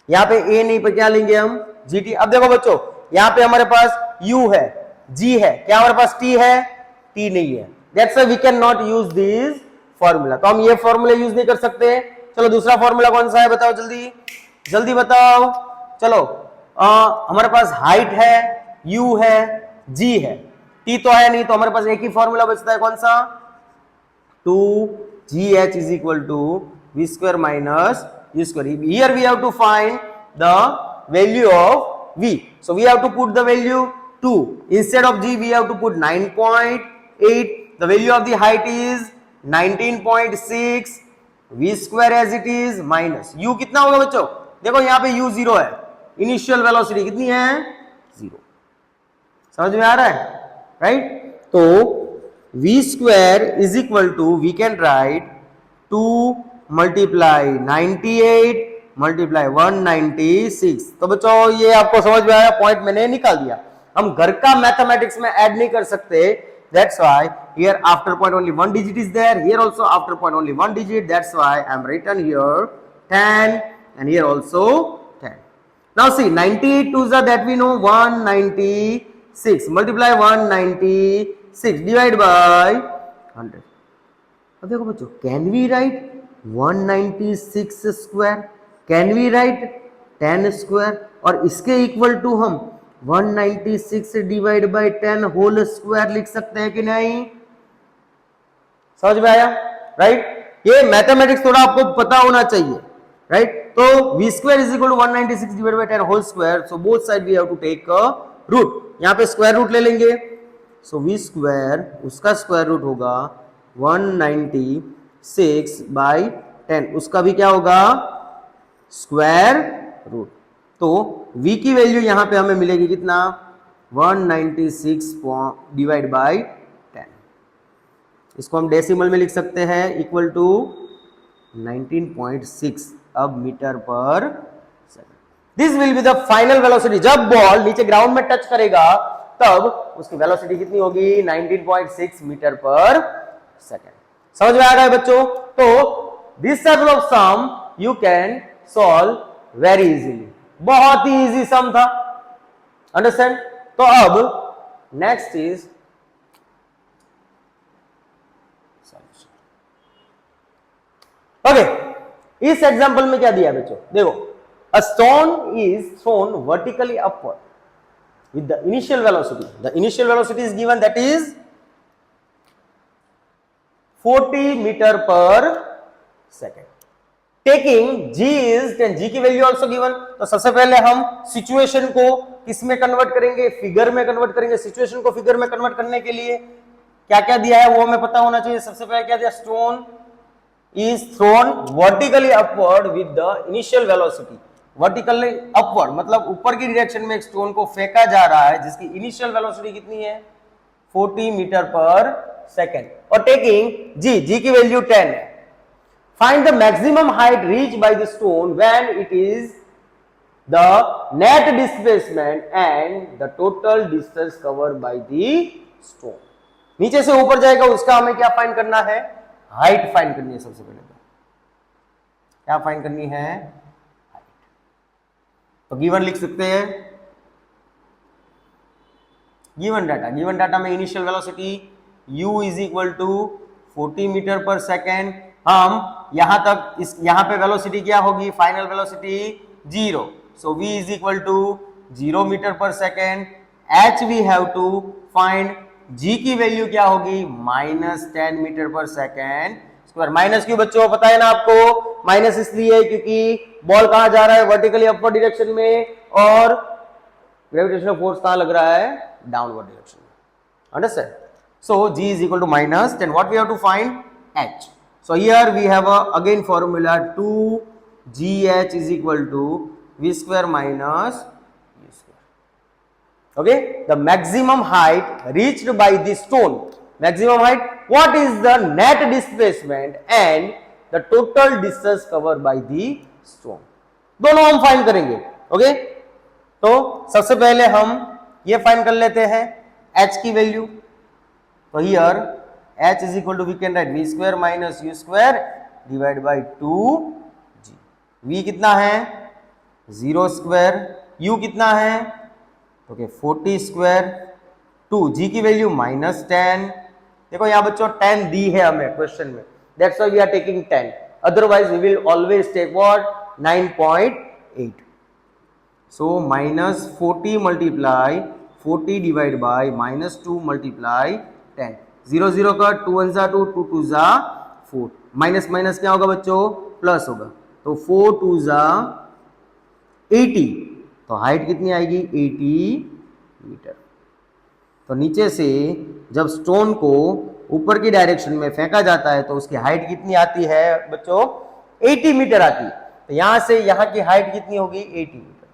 यहां पे a नहीं, पर क्या लेंगे हम? gt. अब देखो बच्चों, यहां पे हमारे पास u है, g है, क्या हमारे पास t है? t नहीं है. That's why we can not use this formula. तो हम ये फॉर्मूला यूज नहीं कर सकते. चलो दूसरा फॉर्मूला कौन सा है बताओ, जल्दी जल्दी बताओ. चलो हमारे पास हाइट है, u है, g है, t तो है नहीं, तो हमारे पास एक ही फॉर्मूला बचता है. कौन सा? 2gh is equal to v square minus u square. Here we have to find the value of v. So we have to put the value 2. Instead of g we have to put 9.8. The value of the height is 19.6. v square as it is minus u कितना होगा बच्चों? देखो यहाँ पे u 0 है. Initial velocity कितनी है? 0. समझ में आ रहा है, राइट? तो v square is equal to, we can write 2 multiply 98 multiply 196. तो बच्चों ये आपको समझ में आया? पॉइंट मैंने निकाल दिया. हम घर का मैथमेटिक्स में ऐड नहीं कर सकते. That's why here after point only one digit is there. Here also after point only one digit. That's why I'm written here 10 and here also 10. Now see 98 twos are that we know 196. Multiply 196 divide by 100. अब देखो बच्चों, can we write 196 square? Can we write 10 square? और इसके equal to हम 196 divide by 10 whole square लिख सकते हैं कि नहीं? समझ में आया, राइट? ये मैथमेटिक्स थोड़ा आपको पता होना चाहिए, राइट? तो v square is equal to 196 divide by 10 whole square. So both side we have to take root. यहां पे स्क्वायर रूट ले लेंगे. सो v स्क्वायर, उसका स्क्वायर रूट होगा 196 बाय 10, उसका भी क्या होगा? Square root. तो v की वैल्यू यहां पे हमें मिलेगी कितना? 196 डिवाइड बाय 10. इसको हम डेसिमल में लिख सकते हैं इक्वल टू 19.6 अब मीटर पर second. This will be the final velocity. जब बॉल नीचे ग्राउंड में टच करेगा तब उसकी वेलोसिटी कितनी होगी? 19.6 मीटर पर सेकंड. समझ में आ गया बच्चों? तो this type of sum you can solve very easily. बहुत ही इजी सम था. अंडरस्टैंड? तो अब नेक्स्ट इज ओके. इस एग्जांपल में क्या दिया बच्चों? देखो, a stone is thrown vertically upward with the initial velocity. The initial velocity is given, that is 40 metre पर second. Taking g is 10. g की वैल्यू ऑल्सो गिवन. तो सबसे पहले हम सिचुएशन को किस में कन्वर्ट करेंगे? फिगर में कन्वर्ट करेंगे. सिचुएशन को फिगर में कन्वर्ट करने के लिए क्या क्या दिया है वो हमें पता होना चाहिए. सबसे पहले क्या दिया? Stone is thrown vertically upward with the initial velocity. Vertically upward मतलब ऊपर की डायरेक्शन में एक स्टोन को फेंका जा रहा है जिसकी इनिशियल वेलोसिटी कितनी है? 40 मीटर पर सेकेंड. और टेकिंग g की वैल्यू 10 है. Find the maximum height reached by the stone when it is the net displacement and the total distance covered by the stone. नीचे से ऊपर जाएगा उसका हमें क्या फाइंड करना है? हाइट फाइंड करनी है. सबसे पहले तो क्या फाइंड करनी है? हाइट. तो गिवन लिख सकते हैं. गिवन डाटा में initial velocity u is equal to 40 metre पर सेकेंड. हम यहां तक यहां पे वेलोसिटी क्या होगी? Final velocity 0. So v is equal to 0 metre पर second. h we have to find. g की वैल्यू क्या होगी? -10 मीटर पर सेकेंड स्क्वायर. माइनस क्यों बच्चों, पता है ना आपको? माइनस इसलिए क्योंकि बॉल कहां जा रहा है? वर्टिकली अपवर्ड डायरेक्शन में, और ग्रेविटेशनल फोर्स कहां लग रहा है? डाउनवर्ड डायरेक्शन में. Understand? So g is equal to minus, then what we have to find? h. So here we have again formula 2gh is equal to v square minus u square. Okay, the maximum height reached by the stone. Maximum height, what is the net displacement and the total distance covered by the stone? दोनों हम find करेंगे. Okay, तो सबसे पहले हम ये find कर लेते हैं h की वैल्यू. तो here h is equal to, we can write v square minus u square divided by 2g. v कितना है? 0 स्क्वायर. u कितना है? Okay 40 square. 2g की वैल्यू -10. देखो यहाँ बच्चों 10 दी है हमें क्वेश्चन में, that's why we are taking 10. Otherwise we will always take what? 9.8. So -40 multiply 40 divide by -2 multiply 10. 0 0 का 2 1 जा 2 2 2 जा 4. माइनस माइनस क्या होगा बच्चों? प्लस होगा. तो 4 2 जा 80. तो हाइट कितनी आएगी? 80 मीटर. तो नीचे से जब स्टोन को ऊपर की डायरेक्शन में फेंका जाता है तो उसकी हाइट कितनी आती है बच्चों? 80 मीटर आती है. तो यहां से यहां की हाइट कितनी होगी? 80 मीटर.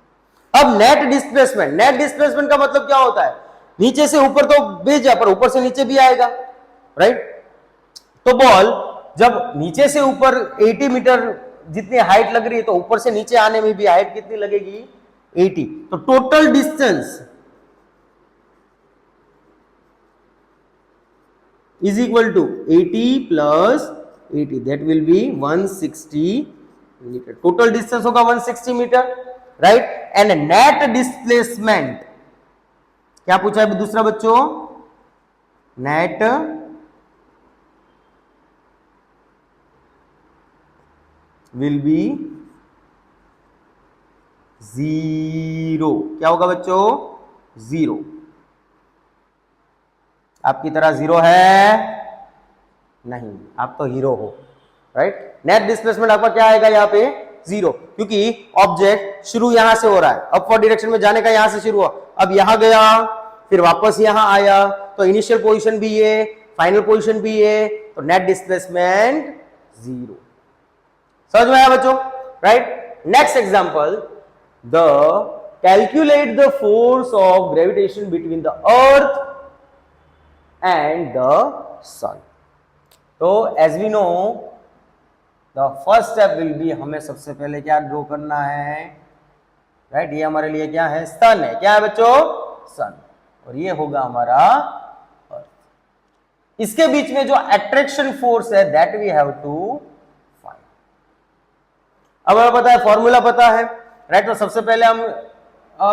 अब नेट डिस्प्लेसमेंट. नेट डिस्प्लेसमेंट का मतलब क्या होता है? नीचे से ऊपर तो भेजा, पर ऊपर से नीचे भी आएगा, राइट? तो बॉल जब नीचे से ऊपर 80 मीटर जितनी हाइट लग रही है, तो ऊपर से नीचे आने में भी हाइट कितनी लगेगी? 80. तो total distance is equal to 80 plus 80, that will be 160 metre. Total distance होगा 160 metre, right? And net displacement क्या पूछा है दूसरा बच्चों? Net will be 0. क्या होगा बच्चों? 0. आपकी तरह 0 है नहीं, आप तो हीरो हो, राइट? नेट डिस्प्लेसमेंट आपका क्या आएगा यहाँ पे? 0, क्योंकि ऑब्जेक्ट शुरू यहां से हो रहा है, अपवर्ड डायरेक्शन में जाने का यहां से शुरू हुआ, अब यहां गया, फिर वापस यहां आया, तो इनिशियल पोजीशन भी ये, फाइनल पोजीशन भी ये, तो नेट डिस्प्लेसमेंट 0. समझ में आया बच्चों? Right? Next example, the calculate the force of gravitation between the earth and the sun. तो as we know, the first step will be, हमें सबसे पहले क्या ड्रॉ करना है? राइट, ये हमारे लिए क्या है? सन है. क्या है बच्चों? सन. और ये होगा हमारा अर्थ. इसके बीच में जो अट्रैक्शन फोर्स है, that we have to find. अब हमें पता है, फॉर्मूला पता है, राइट? तो सबसे पहले हम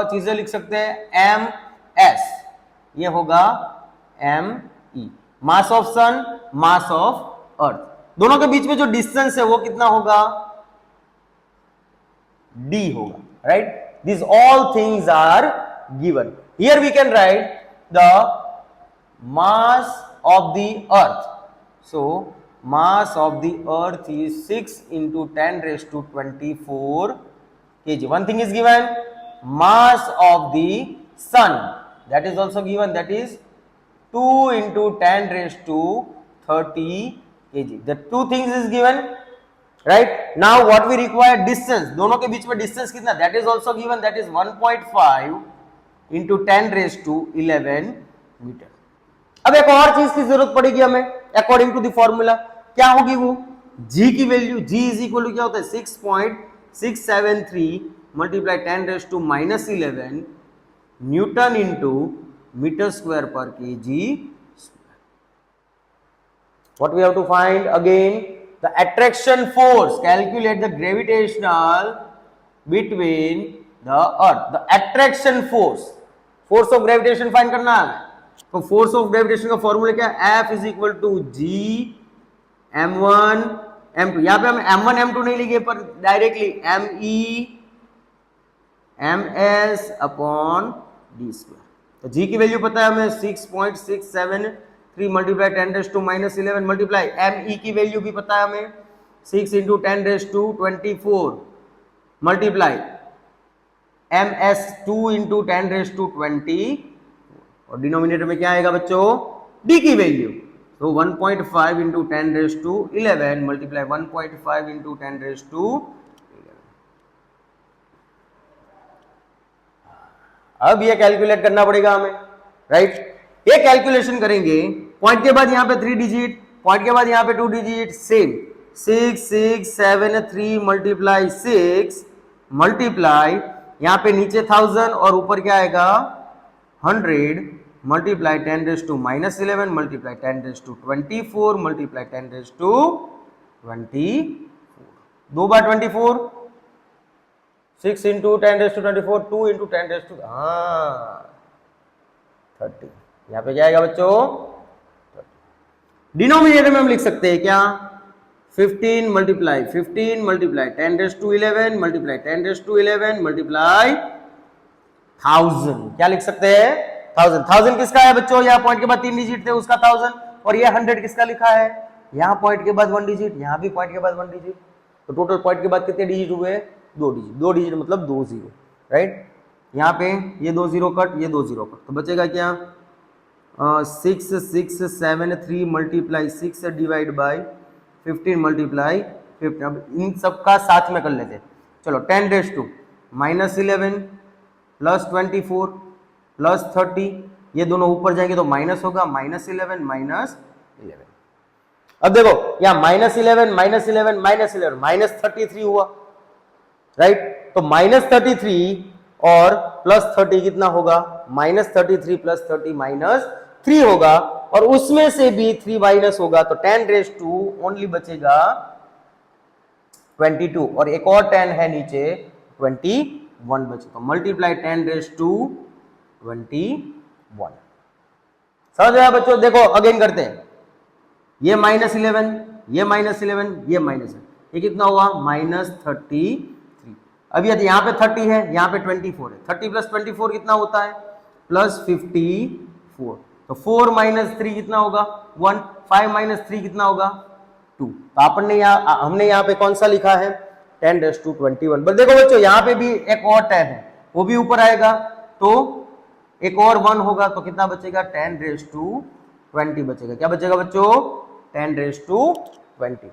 चीजें लिख सकते हैं. एम एस, ये होगा ME, mass of sun, mass of earth. दोनों के बीच में जो डिस्टेंस है वो कितना होगा? D होगा, right? These all things are given. Here we can write the mass of the earth. So mass of the earth is 6 into 10 raised to 24 kg. One thing is given, mass of the sun, that is also given, that is 2 into 10 raised to 30 kg. The two things is given, right? Now what we require? Distance. दोनों के बीच में distance कितना? That is also given, that is 1.5 into 10 raised to 11 metre. अब एक और चीज की जरूरत पड़ेगी हमें, अकॉर्डिंग टू द फॉर्मूला. क्या होगी वो? g की value. g is equal to क्या होता है? 6.673 multiply 10 raise to -11 newton into metre square पर kg square. What we have to find again? The attraction force. Calculate the gravitational between the earth. The attraction force. Force of gravitation find करना है. तो force of gravitation का formula क्या है? F is equal to G m1 m2. यहाँ पे हम m1 m2 नहीं लिखे, पर directly me ms upon D square. तो g की वैल्यू पता है हमें 6.673 मल्टीप्लाई 10⁻⁻11 मल्टीप्लाई me की वैल्यू भी पता है हमें 6 इंटू 10⁻24 मल्टीप्लाई ms 2 इंटू 10⁻20 और डिनोमिनेटर में क्या आएगा बच्चों d की वैल्यू। तो 1.5 इंटू 10⁻11 मल्टीप्लाई 1.5 इंटू 10⁻11। अब ये कैलकुलेट करना पड़ेगा हमें, राइट। ये कैलकुलेशन करेंगे, पॉइंट के बाद यहाँ पे 3 डिजिट, पॉइंट के बाद यहाँ पे 2 डिजिट, सेम 6673 मल्टीप्लाई 6 मल्टीप्लाई यहाँ पे नीचे 1000 और ऊपर क्या आएगा 100 मल्टीप्लाई 10⁻11 मल्टीप्लाई 10⁻24 मल्टीप्लाई 10⁻24 दो बार 24 6 इंटू 10⁻24 2 इंटू 10⁻30 यहाँ पे क्या आएगा बच्चों 30। डिनोमिनेटर में हम लिख सकते हैं क्या 15 मल्टीप्लाई 10⁻11 मल्टीप्लाई 10⁻11 मल्टीप्लाई 1000 क्या लिख सकते हैं 1000 किसका है बच्चों, यहाँ पॉइंट के बाद 3 डिजिट थे उसका 1000 और ये 100 किसका लिखा है, यहाँ पॉइंट के बाद 1 डिजिट, यहाँ भी पॉइंट के बाद 1 डिजिट, तो टोटल पॉइंट के बाद कितने डिजिट हुए 2 डिजिट, 2 डिजिट मतलब 2 0, राइट। यहाँ पे ये 2 0 कट, ये 2 0 कट, तो बचेगा क्या 6673 मल्टीप्लाई 6 डिवाइड बाई 15 मल्टीप्लाई 15। अब इन सबका साथ में कर लेते, चलो 10⁻11 प्लस 24 प्लस 30, ये दोनों ऊपर जाएंगे तो माइनस होगा -11 -11। अब देखो यहाँ -11 -11 -11 -33 हुआ, राइट। तो -33 और प्लस 30 कितना होगा -33 प्लस 30 -3 होगा और उसमें से भी 3 माइनस होगा तो 10⁻² ओनली बचेगा 22 और एक और 10 है नीचे 21 बचेगा, मल्टीप्लाई 10⁻21। समझ आया बच्चों, देखो अगेन करते हैं, ये -11 ये -11 ये -11, ये कितना हुआ -33। अब यदि यहाँ पे 30 है यहाँ पे 24 है, 30 प्लस 24 कितना होता है +54, तो 4 - 3 कितना होगा 1, 5 - 3 कितना होगा 2। तो हमने यहाँ पे कौन सा लिखा है 10⁻21। बस देखो बच्चों यहाँ पे भी एक और 10 है वो भी ऊपर आएगा तो एक और 1 होगा तो कितना बचेगा 10⁻20 बचेगा। क्या बचेगा बच्चों 10⁻20।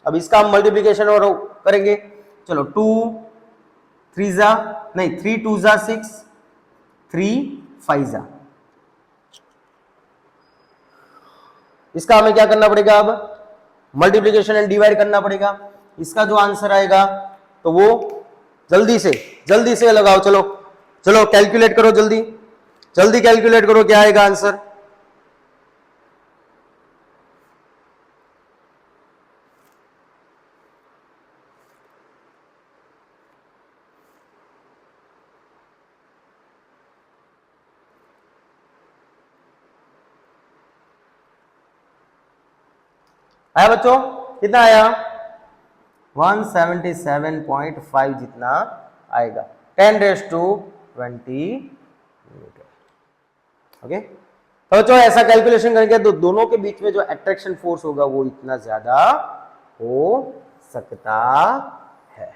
अब इसका हम मल्टीप्लीकेशन और करेंगे, चलो 2 3 जा नहीं 3 2 जा 6 3 5 जा, इसका हमें क्या करना पड़ेगा अब मल्टीप्लीकेशन एंड डिवाइड करना पड़ेगा। इसका जो आंसर आएगा तो वो जल्दी से लगाओ, चलो चलो कैलकुलेट करो, जल्दी कैलकुलेट करो क्या आएगा आंसर। आया बच्चों कितना आया 177.5 जितना आएगा 10⁻20 मीटर। ओके, तो बच्चों ऐसा कैलकुलेशन करेंगे तो दोनों के बीच में जो अट्रैक्शन फोर्स होगा वो इतना ज्यादा हो सकता है।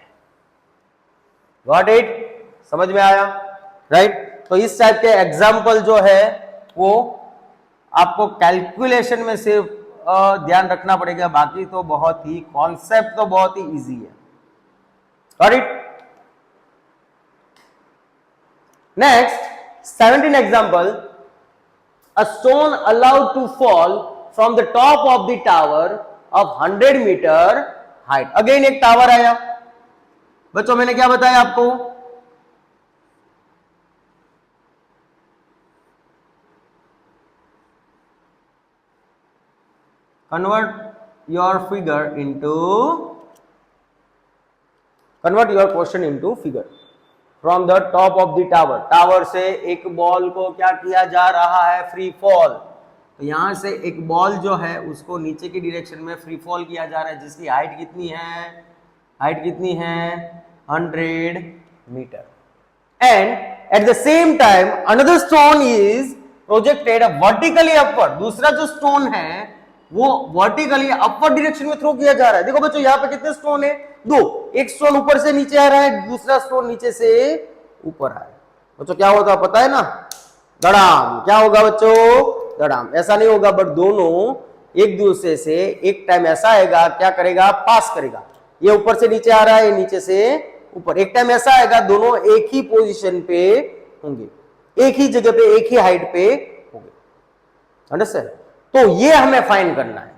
गॉट इट, समझ में आया, राइट। तो इस टाइप के एग्जाम्पल जो है वो आपको कैलकुलेशन में सिर्फ ध्यान रखना पड़ेगा, बाकी तो बहुत ही कॉन्सेप्ट तो बहुत ही इजी है। Got it. Next 17 example, a stone allowed to fall from the top of the tower of 100 meter height। Again एक टावर आया बच्चों, मैंने क्या बताया आपको convert your question into figure from the top of the tower। Tower से एक ball को क्या किया जा रहा है फ्री फॉल, तो यहां से एक बॉल जो है उसको नीचे की डायरेक्शन में फ्री फॉल किया जा रहा है जिसकी हाइट कितनी है 100 metre. and at the same time another stone is projected vertically upward. दूसरा जो स्टोन है वो वर्टिकली अपवर्ड डायरेक्शन में थ्रो किया जा रहा है. देखो बच्चों यहां पे कितने स्टोन है? दो. एक स्टोन ऊपर से नीचे आ रहा है, दूसरा स्टोन नीचे से ऊपर आ रहा है. बच्चों क्या होता है पता है ना? दड़ाम. क्या होगा बच्चों? दड़ाम. ऐसा नहीं होगा, बट दोनों एक दूसरे से एक टाइम ऐसा आएगा, क्या करेगा? पास करेगा. ये ऊपर से नीचे आ रहा है, ये नीचे से ऊपर. एक टाइम ऐसा आएगा दोनों एक ही पोजीशन पे होंगे, एक ही जगह पे, एक ही हाइट पे होंगे. अंडरस्टैंड? तो ये हमें फाइंड करना है.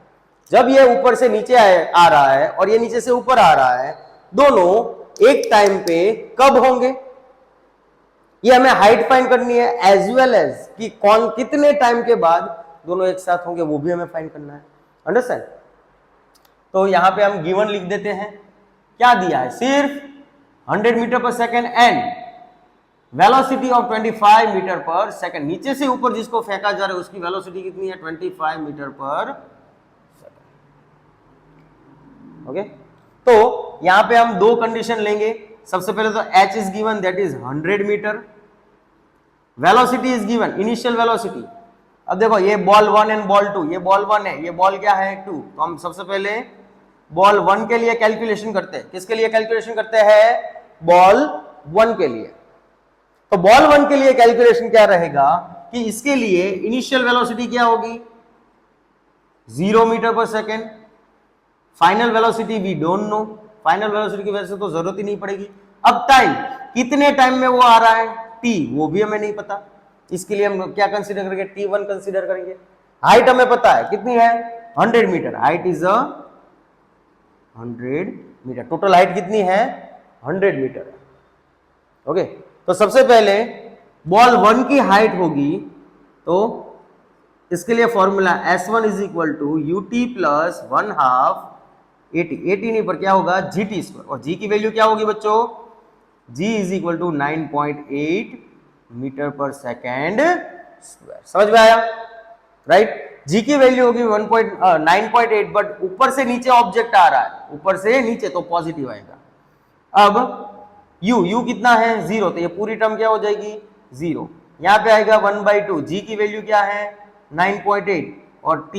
जब ये ऊपर से नीचे आ रहा है और ये नीचे से ऊपर आ रहा है, दोनों एक टाइम पे कब होंगे, ये हमें हाइट फाइंड करनी है, एज वेल एज कि कौन कितने टाइम के बाद दोनों एक साथ होंगे, वो भी हमें फाइंड करना है. अंडरस्टैंड? तो यहां पे हम गिवन लिख देते हैं. क्या दिया है? सिर्फ 100 मीटर पर second and velocity of 25 metre पर सेकेंड. नीचे से ऊपर जिसको फेंका जा रहा है उसकी वेलोसिटी कितनी है? 25 मीटर पर सेकेंड. ओके, तो यहां पे हम दो कंडीशन लेंगे. सबसे पहले तो h is given, that is 100 metre. Velocity is given, initial velocity. अब देखो ये बॉल 1 एंड बॉल 2, ये बॉल 1 है, ये बॉल क्या है? 2. तो हम सबसे पहले बॉल 1 के लिए कैलकुलेशन करते हैं. किसके लिए कैलकुलेशन करते हैं? बॉल 1 के लिए. तो बॉल 1 के लिए कैलकुलेशन क्या रहेगा कि इसके लिए इनिशियल वेलोसिटी क्या होगी? 0 मीटर पर second. Final velocity we don't know. Final velocity की वजह से तो जरूरत ही नहीं पड़ेगी. अब टाइम, कितने टाइम में वो आ रहा है? t, वो भी हमें नहीं पता. इसके लिए हम क्या कंसीडर करेंगे? t1 कंसीडर करेंगे. हाइट हमें पता है कितनी है? 100 metre. Height is 100 metre. Total height कितनी है? 100 मीटर है. ओके, तो सबसे पहले बॉल 1 की हाइट होगी, तो इसके लिए formula S1 is equal to UT plus 1/2 AT नहीं पर क्या होगा? GT square. और G की वैल्यू क्या होगी बच्चों? G is equal to 9.8 metre पर सेकेंड स्क्वायर. समझ में आया? राइट? G की वैल्यू होगी 9.8, बट ऊपर से नीचे ऑब्जेक्ट आ रहा है, ऊपर से नीचे, तो पॉजिटिव आएगा. अब U कितना है? 0. तो ये पूरी टर्म क्या हो जाएगी? 0. यहां पे आएगा 1/2. G की वैल्यू क्या है? 9.8 और T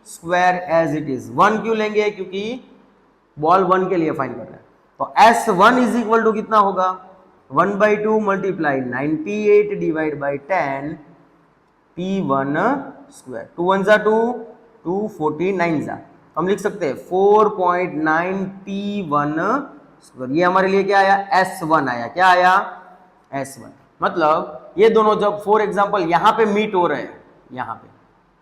square as it is. 1 क्यों लेंगे? क्योंकि बॉल 1 के लिए फाइंड कर रहे हैं. तो S1 इज इक्वल टू कितना होगा? 1/2 multiply 98 divide by 10 T1 square. 2 1 जा 2, 2 49 जा. हम लिख सकते हैं 4.9 T1 स्क्वायर. ये हमारे लिए क्या आया? S1 आया. क्या आया? S1. मतलब ये दोनों जब फॉर एग्जांपल यहां पे मीट हो रहे हैं, यहां पे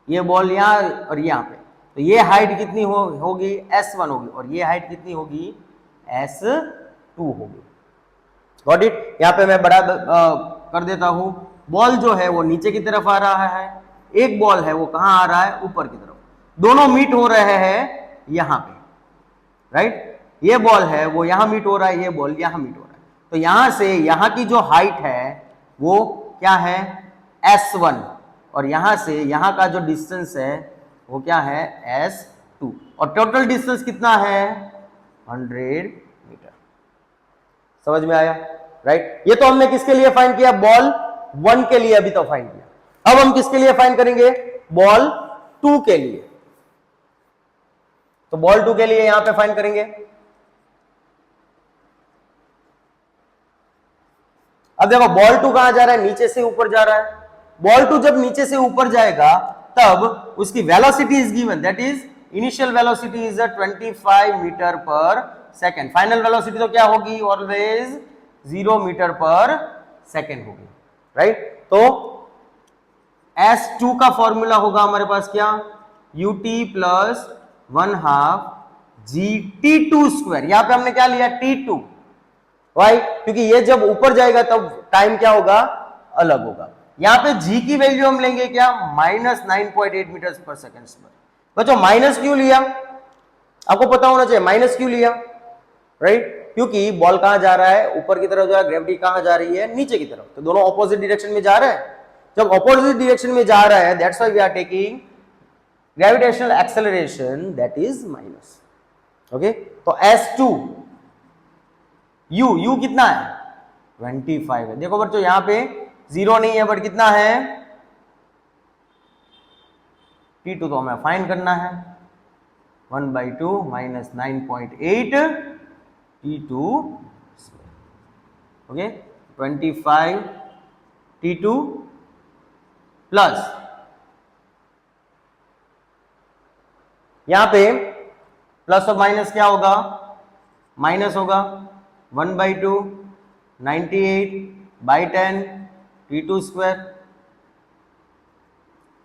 ये बॉल यहां और यहां पे, तो ये हाइट कितनी होगी? S1 होगी. और ये हाइट कितनी होगी? S2 होगी. Got it? यहां पे मैं बड़ा कर देता हूं. बॉल जो है वो नीचे की तरफ आ रहा है, एक बॉल है वो कहां आ रहा है? ऊपर की तरफ. दोनों मीट हो रहे हैं यहां पे. राइट? ये बॉल है वो यहां मीट हो रहा है, ये बॉल यहां मीट हो रहा है. तो यहां से यहां की जो हाइट है वो क्या है? S1. और यहां से यहां का जो डिस्टेंस है वो क्या है? S2. और टोटल डिस्टेंस कितना है? 100 मीटर. समझ में आया? राइट? ये तो हमने किसके लिए फाइंड किया? बॉल 1 के लिए अभी तो फाइंड किया. अब हम किसके लिए फाइंड करेंगे? बॉल 2 के लिए. तो बॉल 2 के लिए यहां पे फाइंड करेंगे. अब देखो बॉल 2 कहां जा रहा है? नीचे से ऊपर जा रहा है. बॉल 2 जब नीचे से ऊपर जाएगा तब उसकी velocity is given, that is initial velocity is 25 metre पर सेकेंड. फाइनल वेलोसिटी तो क्या होगी? ऑलवेज 0 मीटर पर सेकेंड होगी. राइट? तो S2 का फॉर्मूला होगा हमारे पास क्या? UT plus 1/2 GT2 square. यहां पे हमने क्या लिया? T2. वाई? क्योंकि ये जब ऊपर जाएगा तब टाइम क्या होगा? अलग होगा. यहां पे G की वैल्यू हम लेंगे क्या? -9.8 मीटर पर सेकेंड स्क्वायर. बच्चों माइनस क्यों लिया? आपको पता होना चाहिए माइनस क्यों लिया. राइट? क्योंकि बॉल कहां जा रहा है? ऊपर की तरफ. जो है ग्रेविटी कहां जा रही है? नीचे की तरफ. तो दोनों ऑपोजिट डायरेक्शन में जा रहे हैं. जब ऑपोजिट डायरेक्शन में जा रहा है, that's why we are taking gravitational acceleration, that is minus. Okay? तो S2 U कितना है? 25 है। देखो बच्चों यहाँ पे 0 नहीं है, बट कितना है T2 तो हमें फाइंड करना है। 1/2 minus 9.8 T2, okay 25 T2 plus यहां पे प्लस और माइनस क्या होगा, माइनस होगा 1/2 98/10 T2 स्क्वायर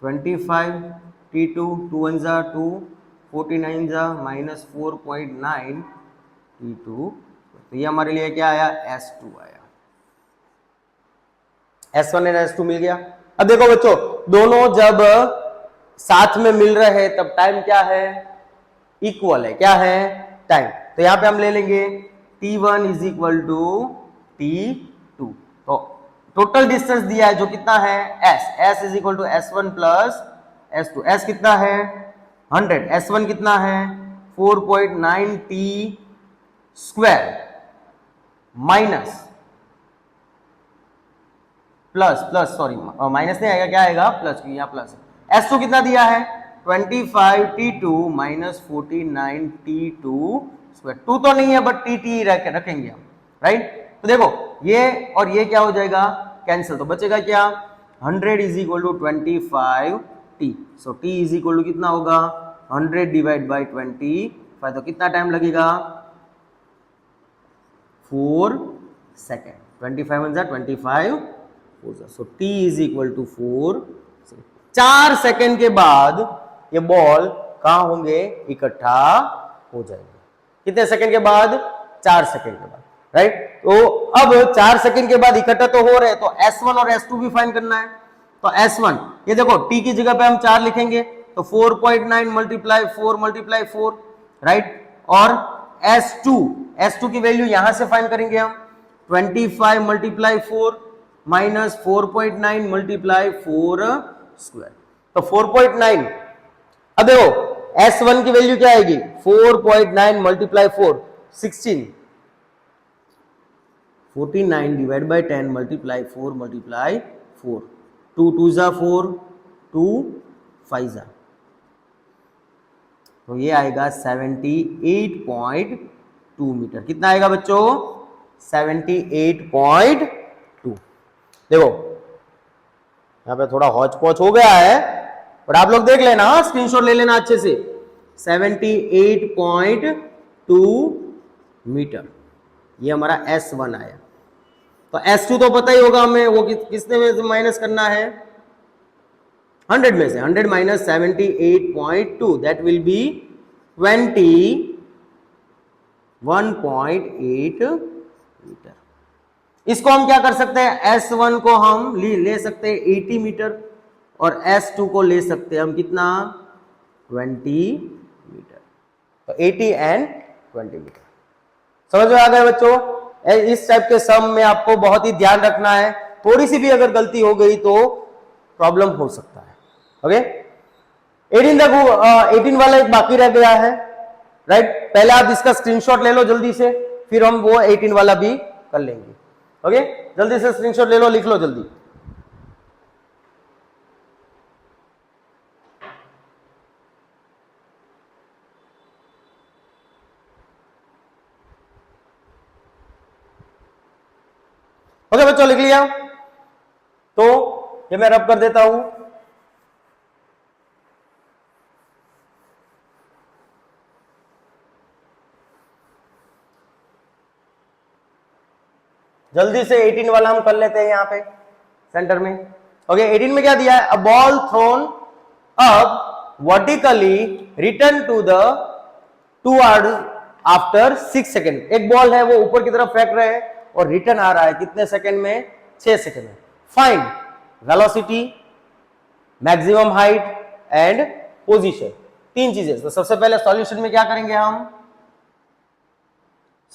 25 T2 2 1 जा 2 49 जा माइनस 4.9 T2, तो ये हमारे लिए क्या आया S2 आया। S1 और S2 मिल गया। अब देखो बच्चों दोनों जब साथ में मिल रहे हैं तब टाइम क्या है, इक्वल है, क्या है टाइम। तो यहां पे हम ले लेंगे T1 is equal to T2, तो टोटल डिस्टेंस दिया है जो कितना है S is equal to S1 plus S2। S कितना है 100, S1 कितना है 4.9 T square minus plus plus sorry minus नहीं आएगा, क्या आएगा प्लस, यहाँ प्लस है। S2 कितना दिया है 25 T2 माइनस 49 T2 स्क्वायर, 2 तो नहीं है बट TT रखेंगे हम, राइट। तो देखो ये और ये क्या हो जाएगा कैंसिल, तो बचेगा क्या 100 is equal to 25 T, so T is equal to कितना होगा 100 डिवाइड बाई 25, तो कितना टाइम लगेगा 4 second, 25 1 25, so T is equal to 4। 4 second के बाद ये बॉल कहां होंगे, इकट्ठा हो जाएंगे। कितने सेकेंड के बाद 4 सेकेंड के बाद, राइट। तो अब 4 सेकेंड के बाद इकट्ठा तो हो रहे हैं, तो S1 और S2 भी फाइंड करना है। तो S1 ये देखो T की जगह पे हम 4 लिखेंगे, तो 4.9 मल्टीप्लाई 4 मल्टीप्लाई 4, राइट। और S2 की वैल्यू यहां से फाइंड करेंगे हम 25 मल्टीप्लाई 4 माइनस 4.9 मल्टीप्लाई 4 स्क्वायर, तो 4.9। अब देखो S1 की वैल्यू क्या आएगी 4.9 multiply 4 16, 49 divide by 10 multiply 4 multiply 4, 2 2 जा 4 2 5 जा, तो ये आएगा 78.2 मीटर। कितना आएगा बच्चों 78.2। देखो यहां पे थोड़ा हौच पौच हो गया है, पर आप लोग देख लेना, स्क्रीनशॉट ले लेना अच्छे से। 78.2 मीटर ये हमारा S1 आया। तो S2 तो पता ही होगा हमें, वो किसने में से माइनस करना है 100 में से, 100 minus 78.2 that will be 21.8 metre. इसको हम क्या कर सकते हैं, S1 को हम ले सकते हैं 80 मीटर और S2 को ले सकते हैं हम कितना 20 मीटर, तो 80 एंड 20 मीटर। समझ में आ गया बच्चों। इस टाइप के सम में आपको बहुत ही ध्यान रखना है, थोड़ी सी भी अगर गलती हो गई तो प्रॉब्लम हो सकता है। ओके 18 वाला एक बाकी रह गया है, राइट। पहले आप इसका स्क्रीनशॉट ले लो जल्दी से, फिर हम वो 18 वाला भी कर लेंगे। ओके जल्दी से स्क्रीनशॉट ले लो, लिख लो जल्दी। ओके बच्चों लिख लिया, तो ये मैं रब कर देता हूं। जल्दी से 18 वाला हम कर लेते हैं यहां पे सेंटर में। ओके 18 में क्या दिया है, a ball thrown up vertically return to the towards after 6 सेकेंड। एक बॉल है वो ऊपर की तरफ फेंक रहे हैं और रिटर्न आ रहा है कितने सेकेंड में 6 सेकेंड में। Find velocity, maximum height and position, 3 चीजें। तो सबसे पहले सॉल्यूशन में क्या करेंगे हम,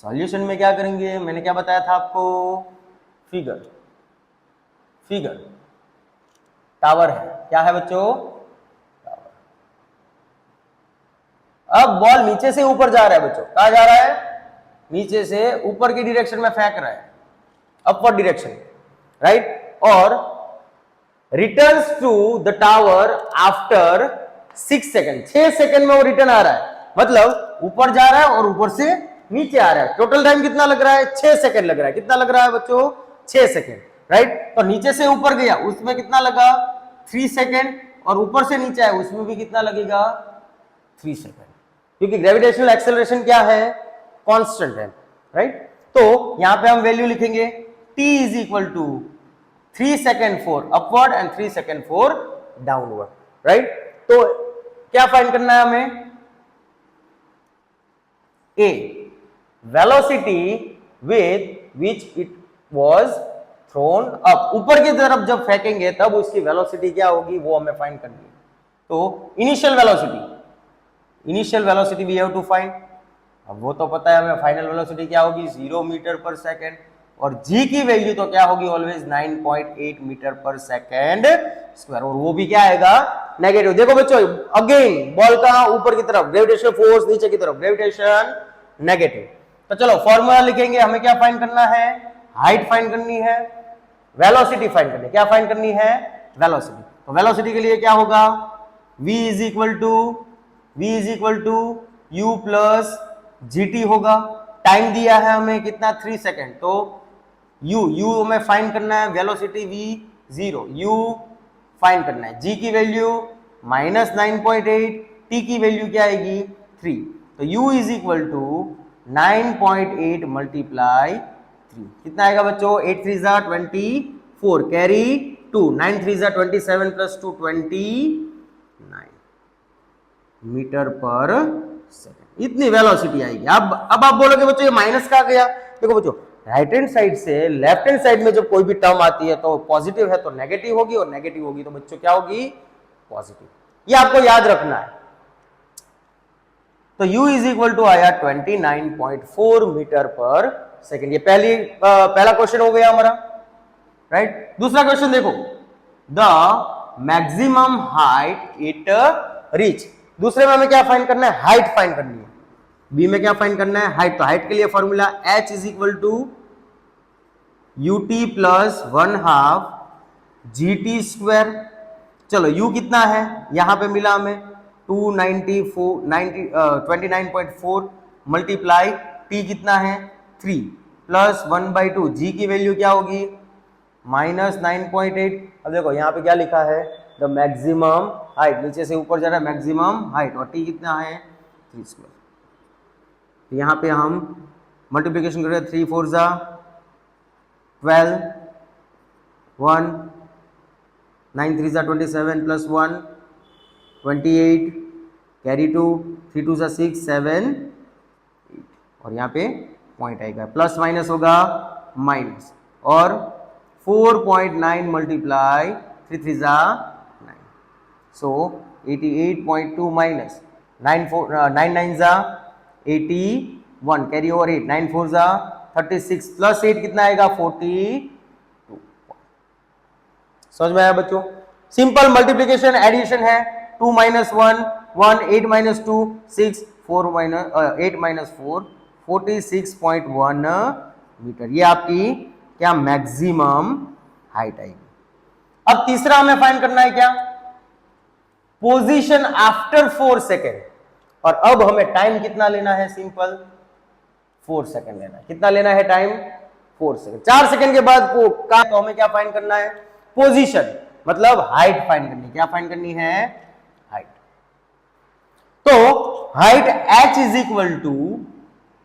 सॉल्यूशन में क्या करेंगे, मैंने क्या बताया था आपको, फिगर टावर है, क्या है बच्चों टावर। अब बॉल नीचे से ऊपर जा रहा है बच्चों, कहां जा रहा है, नीचे से ऊपर की डायरेक्शन में फेंक रहा है, अपवर्ड डायरेक्शन, राइट, और returns to the tower after 6 second, 6 second में वो रिटर्न आ रहा है, मतलब ऊपर जा रहा है और ऊपर से नीचे आ रहा है। टोटल टाइम कितना लग रहा है? 6 सेकंड लग रहा है। कितना लग रहा है बच्चों? 6 सेकंड, राइट। तो नीचे से ऊपर गया उसमें कितना लगा? 3 सेकंड, और ऊपर से नीचे आया उसमें भी कितना लगेगा? 3 सेकंड, क्योंकि ग्रेविटेशनल एक्सेलरेशन क्या है? कांस्टेंट है, राइट। तो यहां पे हम वैल्यू लिखेंगे t is equal to 3 second for upward and 3 second for downward, right. तो क्या फाइंड करना है हमें? A, velocity with which it was thrown up, ऊपर की तरफ जब फेंकेंगे तब उसकी वेलोसिटी क्या होगी वो हमें फाइंड करनी है। तो initial velocity we have to find. अब वो तो पता है हमें, फाइनल वेलोसिटी क्या होगी? 0 मीटर पर सेकेंड, और g की वैल्यू तो क्या होगी? ऑलवेज 9.8 मीटर पर सेकेंड स्क्वायर, और वो भी क्या आएगा? नेगेटिव। देखो बच्चों, अगेन बॉल का ऊपर की तरफ, ग्रेविटेशन फोर्स नीचे की तरफ, ग्रेविटेशन नेगेटिव। तो चलो फॉर्मूला लिखेंगे। हमें क्या फाइंड करना है? हाइट फाइंड करनी है, वेलोसिटी फाइंड करनी है। क्या फाइंड करनी है? वेलोसिटी। तो वेलोसिटी के लिए क्या होगा? v is equal to u plus gt होगा। टाइम दिया है हमें कितना? 3 सेकेंड। तो u हमें फाइंड करना है, वेलोसिटी v 0, u फाइंड करना है। g की वैल्यू -9.8, t की वैल्यू क्या आएगी? 3। तो u is equal to 9.8 multiply 3, कितना आएगा बच्चों? 8 3 जा 24, कैरी 2, 9 3 जा 27 प्लस 2 29 मीटर पर सेकेंड। इतनी वेलोसिटी आएगी। अब आप बोलोगे बच्चों ये माइनस कहाँ गया? देखो बच्चों, राइट हैंड साइड से लेफ्ट हैंड साइड में जब कोई भी टर्म आती है तो पॉजिटिव है तो नेगेटिव होगी, और नेगेटिव होगी तो बच्चों क्या होगी? पॉजिटिव। ये आपको याद रखना है। तो u इज इक्वल टू आया 29.4 मीटर पर सेकेंड। ये पहला क्वेश्चन हो गया हमारा, राइट। दूसरा क्वेश्चन देखो, the maximum height it reach. दूसरे में हमें क्या फाइंड करना है? हाइट फाइंड करनी है। बी में क्या फाइंड करना है? हाइट। तो हाइट के लिए formula h is equal to ut plus 1/2 gt square. चलो u कितना है यहां पे मिला हमें? 29.4 मल्टीप्लाई t कितना है? 3 प्लस 1/2, g की वैल्यू क्या होगी? -9.8। अब देखो यहाँ पे क्या लिखा है? द मैक्सिमम हाइट, नीचे से ऊपर जा रहा है मैक्सिमम हाइट, और t कितना है? 3 स्क्वायर। तो यहाँ पे हम मल्टीप्लिकेशन करें, 3 4 जा 12, 1 9 3 जा 27 प्लस 1 28, कैरी 2, 3 2 जा 6 7 8, और यहाँ पे पॉइंट आएगा, प्लस माइनस होगा माइनस, और 4.9 मल्टीप्लाई 3 3 जा 9, सो 88.2 माइनस 9 9 जा 81, कैरी ओवर 8, 9 4 जा 36 प्लस 8 कितना आएगा? 42। समझ में आया बच्चों? सिंपल मल्टीप्लिकेशन एडिशन है। 2 minus 1 1, 8 minus 2 6, 4 minus 8 minus 4 46.1 metre. ये आपकी क्या मैक्सिमम हाइट आएगी। अब तीसरा हमें फाइंड करना है क्या? Position after 4 second. और अब हमें टाइम कितना लेना है? सिंपल 4 सेकेंड लेना है। कितना लेना है टाइम? 4 सेकेंड। 4 सेकेंड के बाद तो हमें क्या फाइंड करना है? पोजीशन, मतलब हाइट फाइंड करनी है। क्या फाइंड करनी है? हाइट। तो height h is equal to,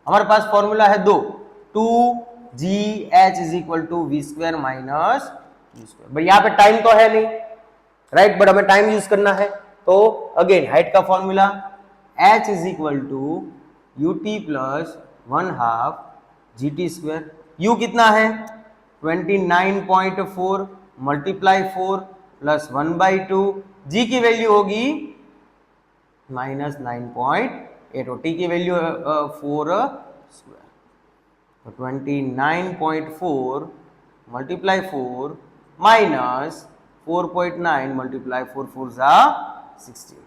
हमारे पास फॉर्मूला है 2gh is equal to V square minus u square. But यहां पे टाइम तो है नहीं, राइट, बट हमें टाइम यूज करना है। तो अगेन हाइट का formula h is equal to ut plus 1/2 gt square. u कितना है? 29.4 मल्टीप्लाई 4 प्लस 1/2, g की वैल्यू होगी -9.8, और t की वैल्यू 4 स्क्वायर। तो 29.4 मल्टीप्लाई 4 माइनस 4.9 मल्टीप्लाई 4 4 जा 16,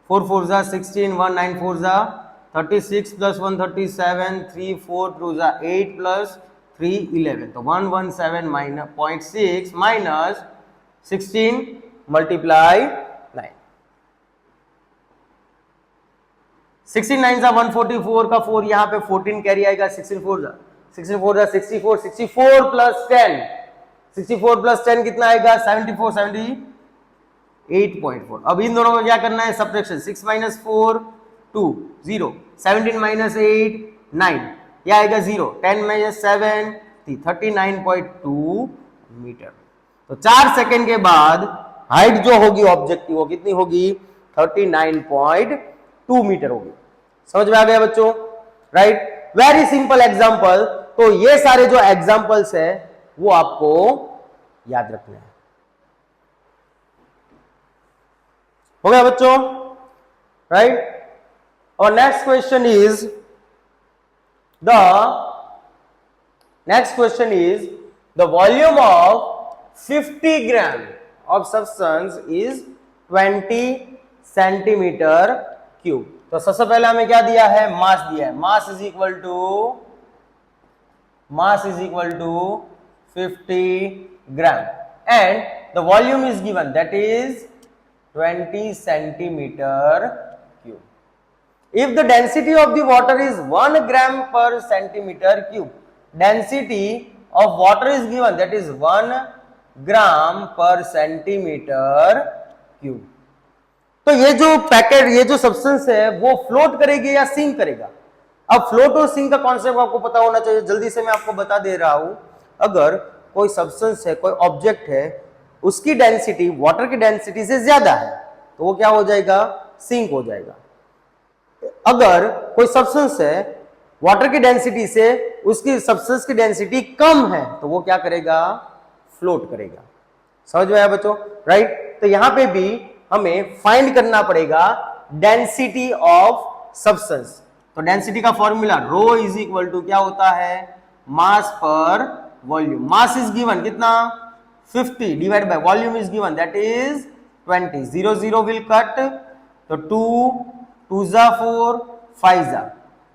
4 4 जा 16, 1 9 4 जा 36 प्लस 1 37, 3 4 2 जा 8 प्लस 311, तो 117.6 माइनस 16 मल्टीप्लाई 9, 16 9 सा 144 का 4, यहाँ पे 14 कैरी आएगा, 16 4 जा 64 प्लस 10, 64 प्लस 10 कितना आएगा 74, 78.4। अब इन दोनों को क्या करना है, सब्ट्रैक्शन, 6 माइनस 4 2 0, 17 माइनस 8 9, यह आएगा 0, 10 माइनस 7 39.2 मीटर। तो 4 सेकेंड के बाद हाइट जो होगी ऑब्जेक्ट की वो कितनी होगी, 39.2 मीटर होगी। समझ में आ गया बच्चों, राइट, वेरी सिंपल एग्जांपल। तो ये सारे जो एग्जांपल्स है वो आपको याद रखने हैं। हो गया बच्चों, राइट। और next question is the volume of 50 gram of substance is 20 centimetre cube. तो सबसे पहले हमें क्या दिया है, मास दिया है, mass is equal to 50 gram and the volume is given that is 20 centimetre cube. If the density of the water is 1 gram per centimeter cube, density of water is given that is 1 gram per centimeter cube। तो ये जो packet, ये जो substance है वो float करेगी या sink करेगा। अब फ्लोट और सिंक का कॉन्सेप्ट आपको पता होना चाहिए, जल्दी से मैं आपको बता दे रहा हूं। अगर कोई सब्सटेंस है, कोई ऑब्जेक्ट है, उसकी डेंसिटी वाटर की डेंसिटी से ज्यादा है तो वो क्या हो जाएगा, सिंक हो जाएगा। अगर कोई सब्सटेंस है वाटर की डेंसिटी से उसकी सब्सटेंस की डेंसिटी कम है तो वो क्या करेगा, फ्लोट करेगा। समझ में आया बच्चों, राइट। तो यहां पे भी हमें फाइंड करना पड़ेगा डेंसिटी ऑफ सब्सटेंस। तो डेंसिटी का formula rho is equal to क्या होता है, मास per volume. Mass is given कितना 50 divide by volume is given that is 20, 0 0 will cut, तो 2 जा 4 5 जा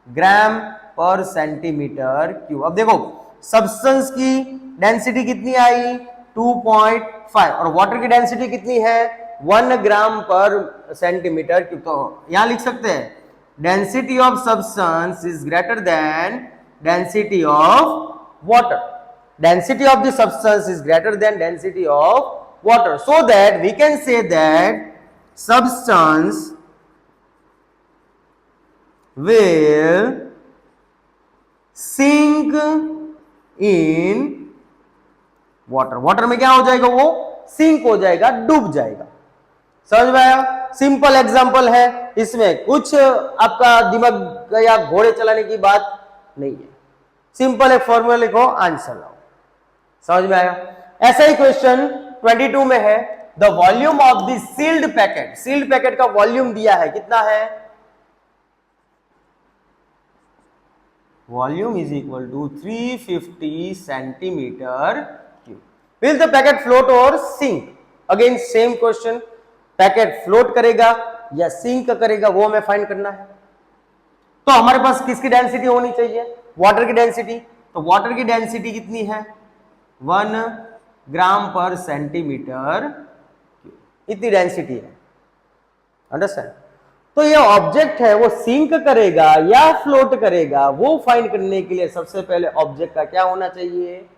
ग्राम पर सेंटीमीटर क्यूब। अब देखो सब्सटेंस की डेंसिटी कितनी आई 2.5 और वाटर की डेंसिटी कितनी है 1 ग्राम पर सेंटीमीटर क्यूब। तो यहां लिख सकते हैं density of substance is greater than density of water. Density of the substance is greater than density of water, so that we can say that substance will sink in water। Water में क्या हो जाएगा, वो sink हो जाएगा, डूब जाएगा। समझ में आया, सिंपल एग्जांपल है, इसमें कुछ आपका दिमाग या घोड़े चलाने की बात नहीं है। सिंपल एक फॉर्मूला लिखो, आंसर लाओ। समझ में आया। ऐसा ही क्वेश्चन 22 में है, the volume of the sealed packet. Sealed packet का वॉल्यूम दिया है, कितना है, volume is equal to 350 centimeter cube। Will the packet float or sink? Again same question, packet float करेगा या सिंक करेगा वो हमें फाइंड करना है। तो हमारे पास किसकी डेंसिटी होनी चाहिए, वाटर की डेंसिटी। तो वाटर की डेंसिटी कितनी है 1 ग्राम पर सेंटीमीटर क्यूब, इतनी डेंसिटी है। अंडरस्टैंड। तो ये ऑब्जेक्ट है वो सिंक करेगा या फ्लोट करेगा, वो फाइंड करने के लिए सबसे पहले ऑब्जेक्ट का क्या होना चाहिए,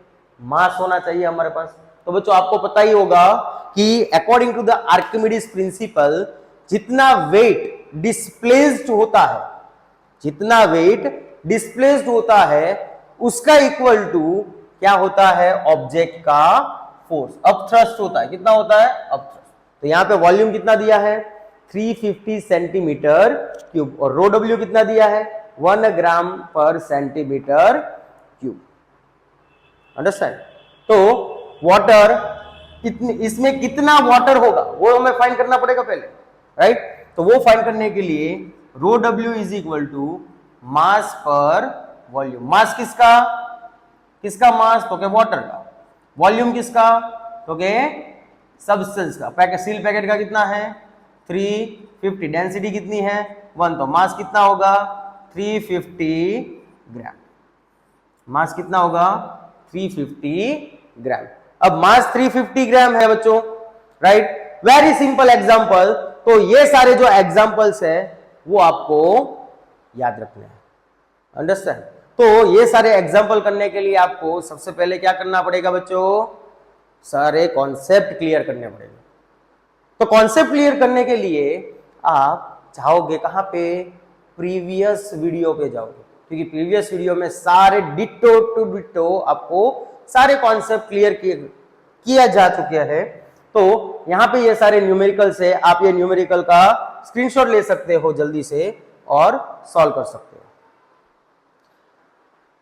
मास होना चाहिए हमारे पास। तो बच्चों आपको पता ही होगा कि according to the Archimedes principle, जितना वेट डिस्प्लेस्ड होता है, जितना वेट डिस्प्लेस्ड होता है उसका इक्वल टू क्या होता है, ऑब्जेक्ट का फोर्स, अपथ्रस्ट होता है। कितना होता है, अपथ्रस्ट। तो यहां पे वॉल्यूम कितना दिया है 350 सेंटीमीटर क्यूब और रो डब्ल्यू कितना दिया है 1 ग्राम पर सेंटीमीटर क्यूब। अंडरस्टैंड। तो वाटर कितनी, इसमें कितना वाटर होगा वो हमें फाइंड करना पड़ेगा पहले, राइट। तो वो फाइंड करने के लिए rho W is equal to mass per volume. मास किसका, किसका मास, तो क्या वाटर का। वॉल्यूम किसका, तो क्या सब्सटेंस का। पैकेट, सील पैकेट का कितना है 350, डेंसिटी कितनी है 1, तो मास कितना होगा 350 ग्राम। मास कितना होगा 350 ग्राम। अब मास 350 ग्राम है बच्चों, राइट। Very simple example. तो ये सारे जो एग्जांपल्स है वो आपको याद रखने हैं, अंडरस्टैंड। तो ये सारे एग्जांपल करने के लिए आपको सबसे पहले क्या करना पड़ेगा बच्चों, सारे कॉन्सेप्ट क्लियर करने पड़ेंगे। तो कॉन्सेप्ट क्लियर करने के लिए आप जाओगे कहां पे, प्रीवियस वीडियो पे जाओगे, क्योंकि प्रीवियस वीडियो में सारे डिट्टो टू डिट्टो आपको सारे कॉन्सेप्ट क्लियर किया जा चुका है। तो यहां पे ये सारे न्यूमेरिकल्स है, आप ये न्यूमेरिकल का स्क्रीनशॉट ले सकते हो जल्दी से और सॉल्व कर सकते हो।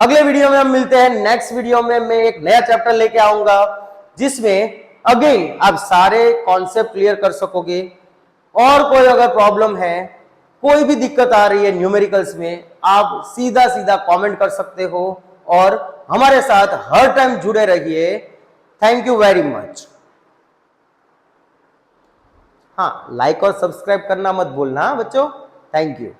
अगले वीडियो में हम मिलते हैं। नेक्स्ट वीडियो में मैं एक नया चैप्टर लेके आऊंगा जिसमें अगेन आप सारे कॉन्सेप्ट क्लियर कर सकोगे। और कोई अगर प्रॉब्लम है, कोई भी दिक्कत आ रही है न्यूमेरिकल्स में, आप सीधा सीधा कमेंट कर सकते हो और हमारे साथ हर टाइम जुड़े रहिए। Thank you very much. हाँ, लाइक और सब्सक्राइब करना मत भूलना बच्चों। Thank you.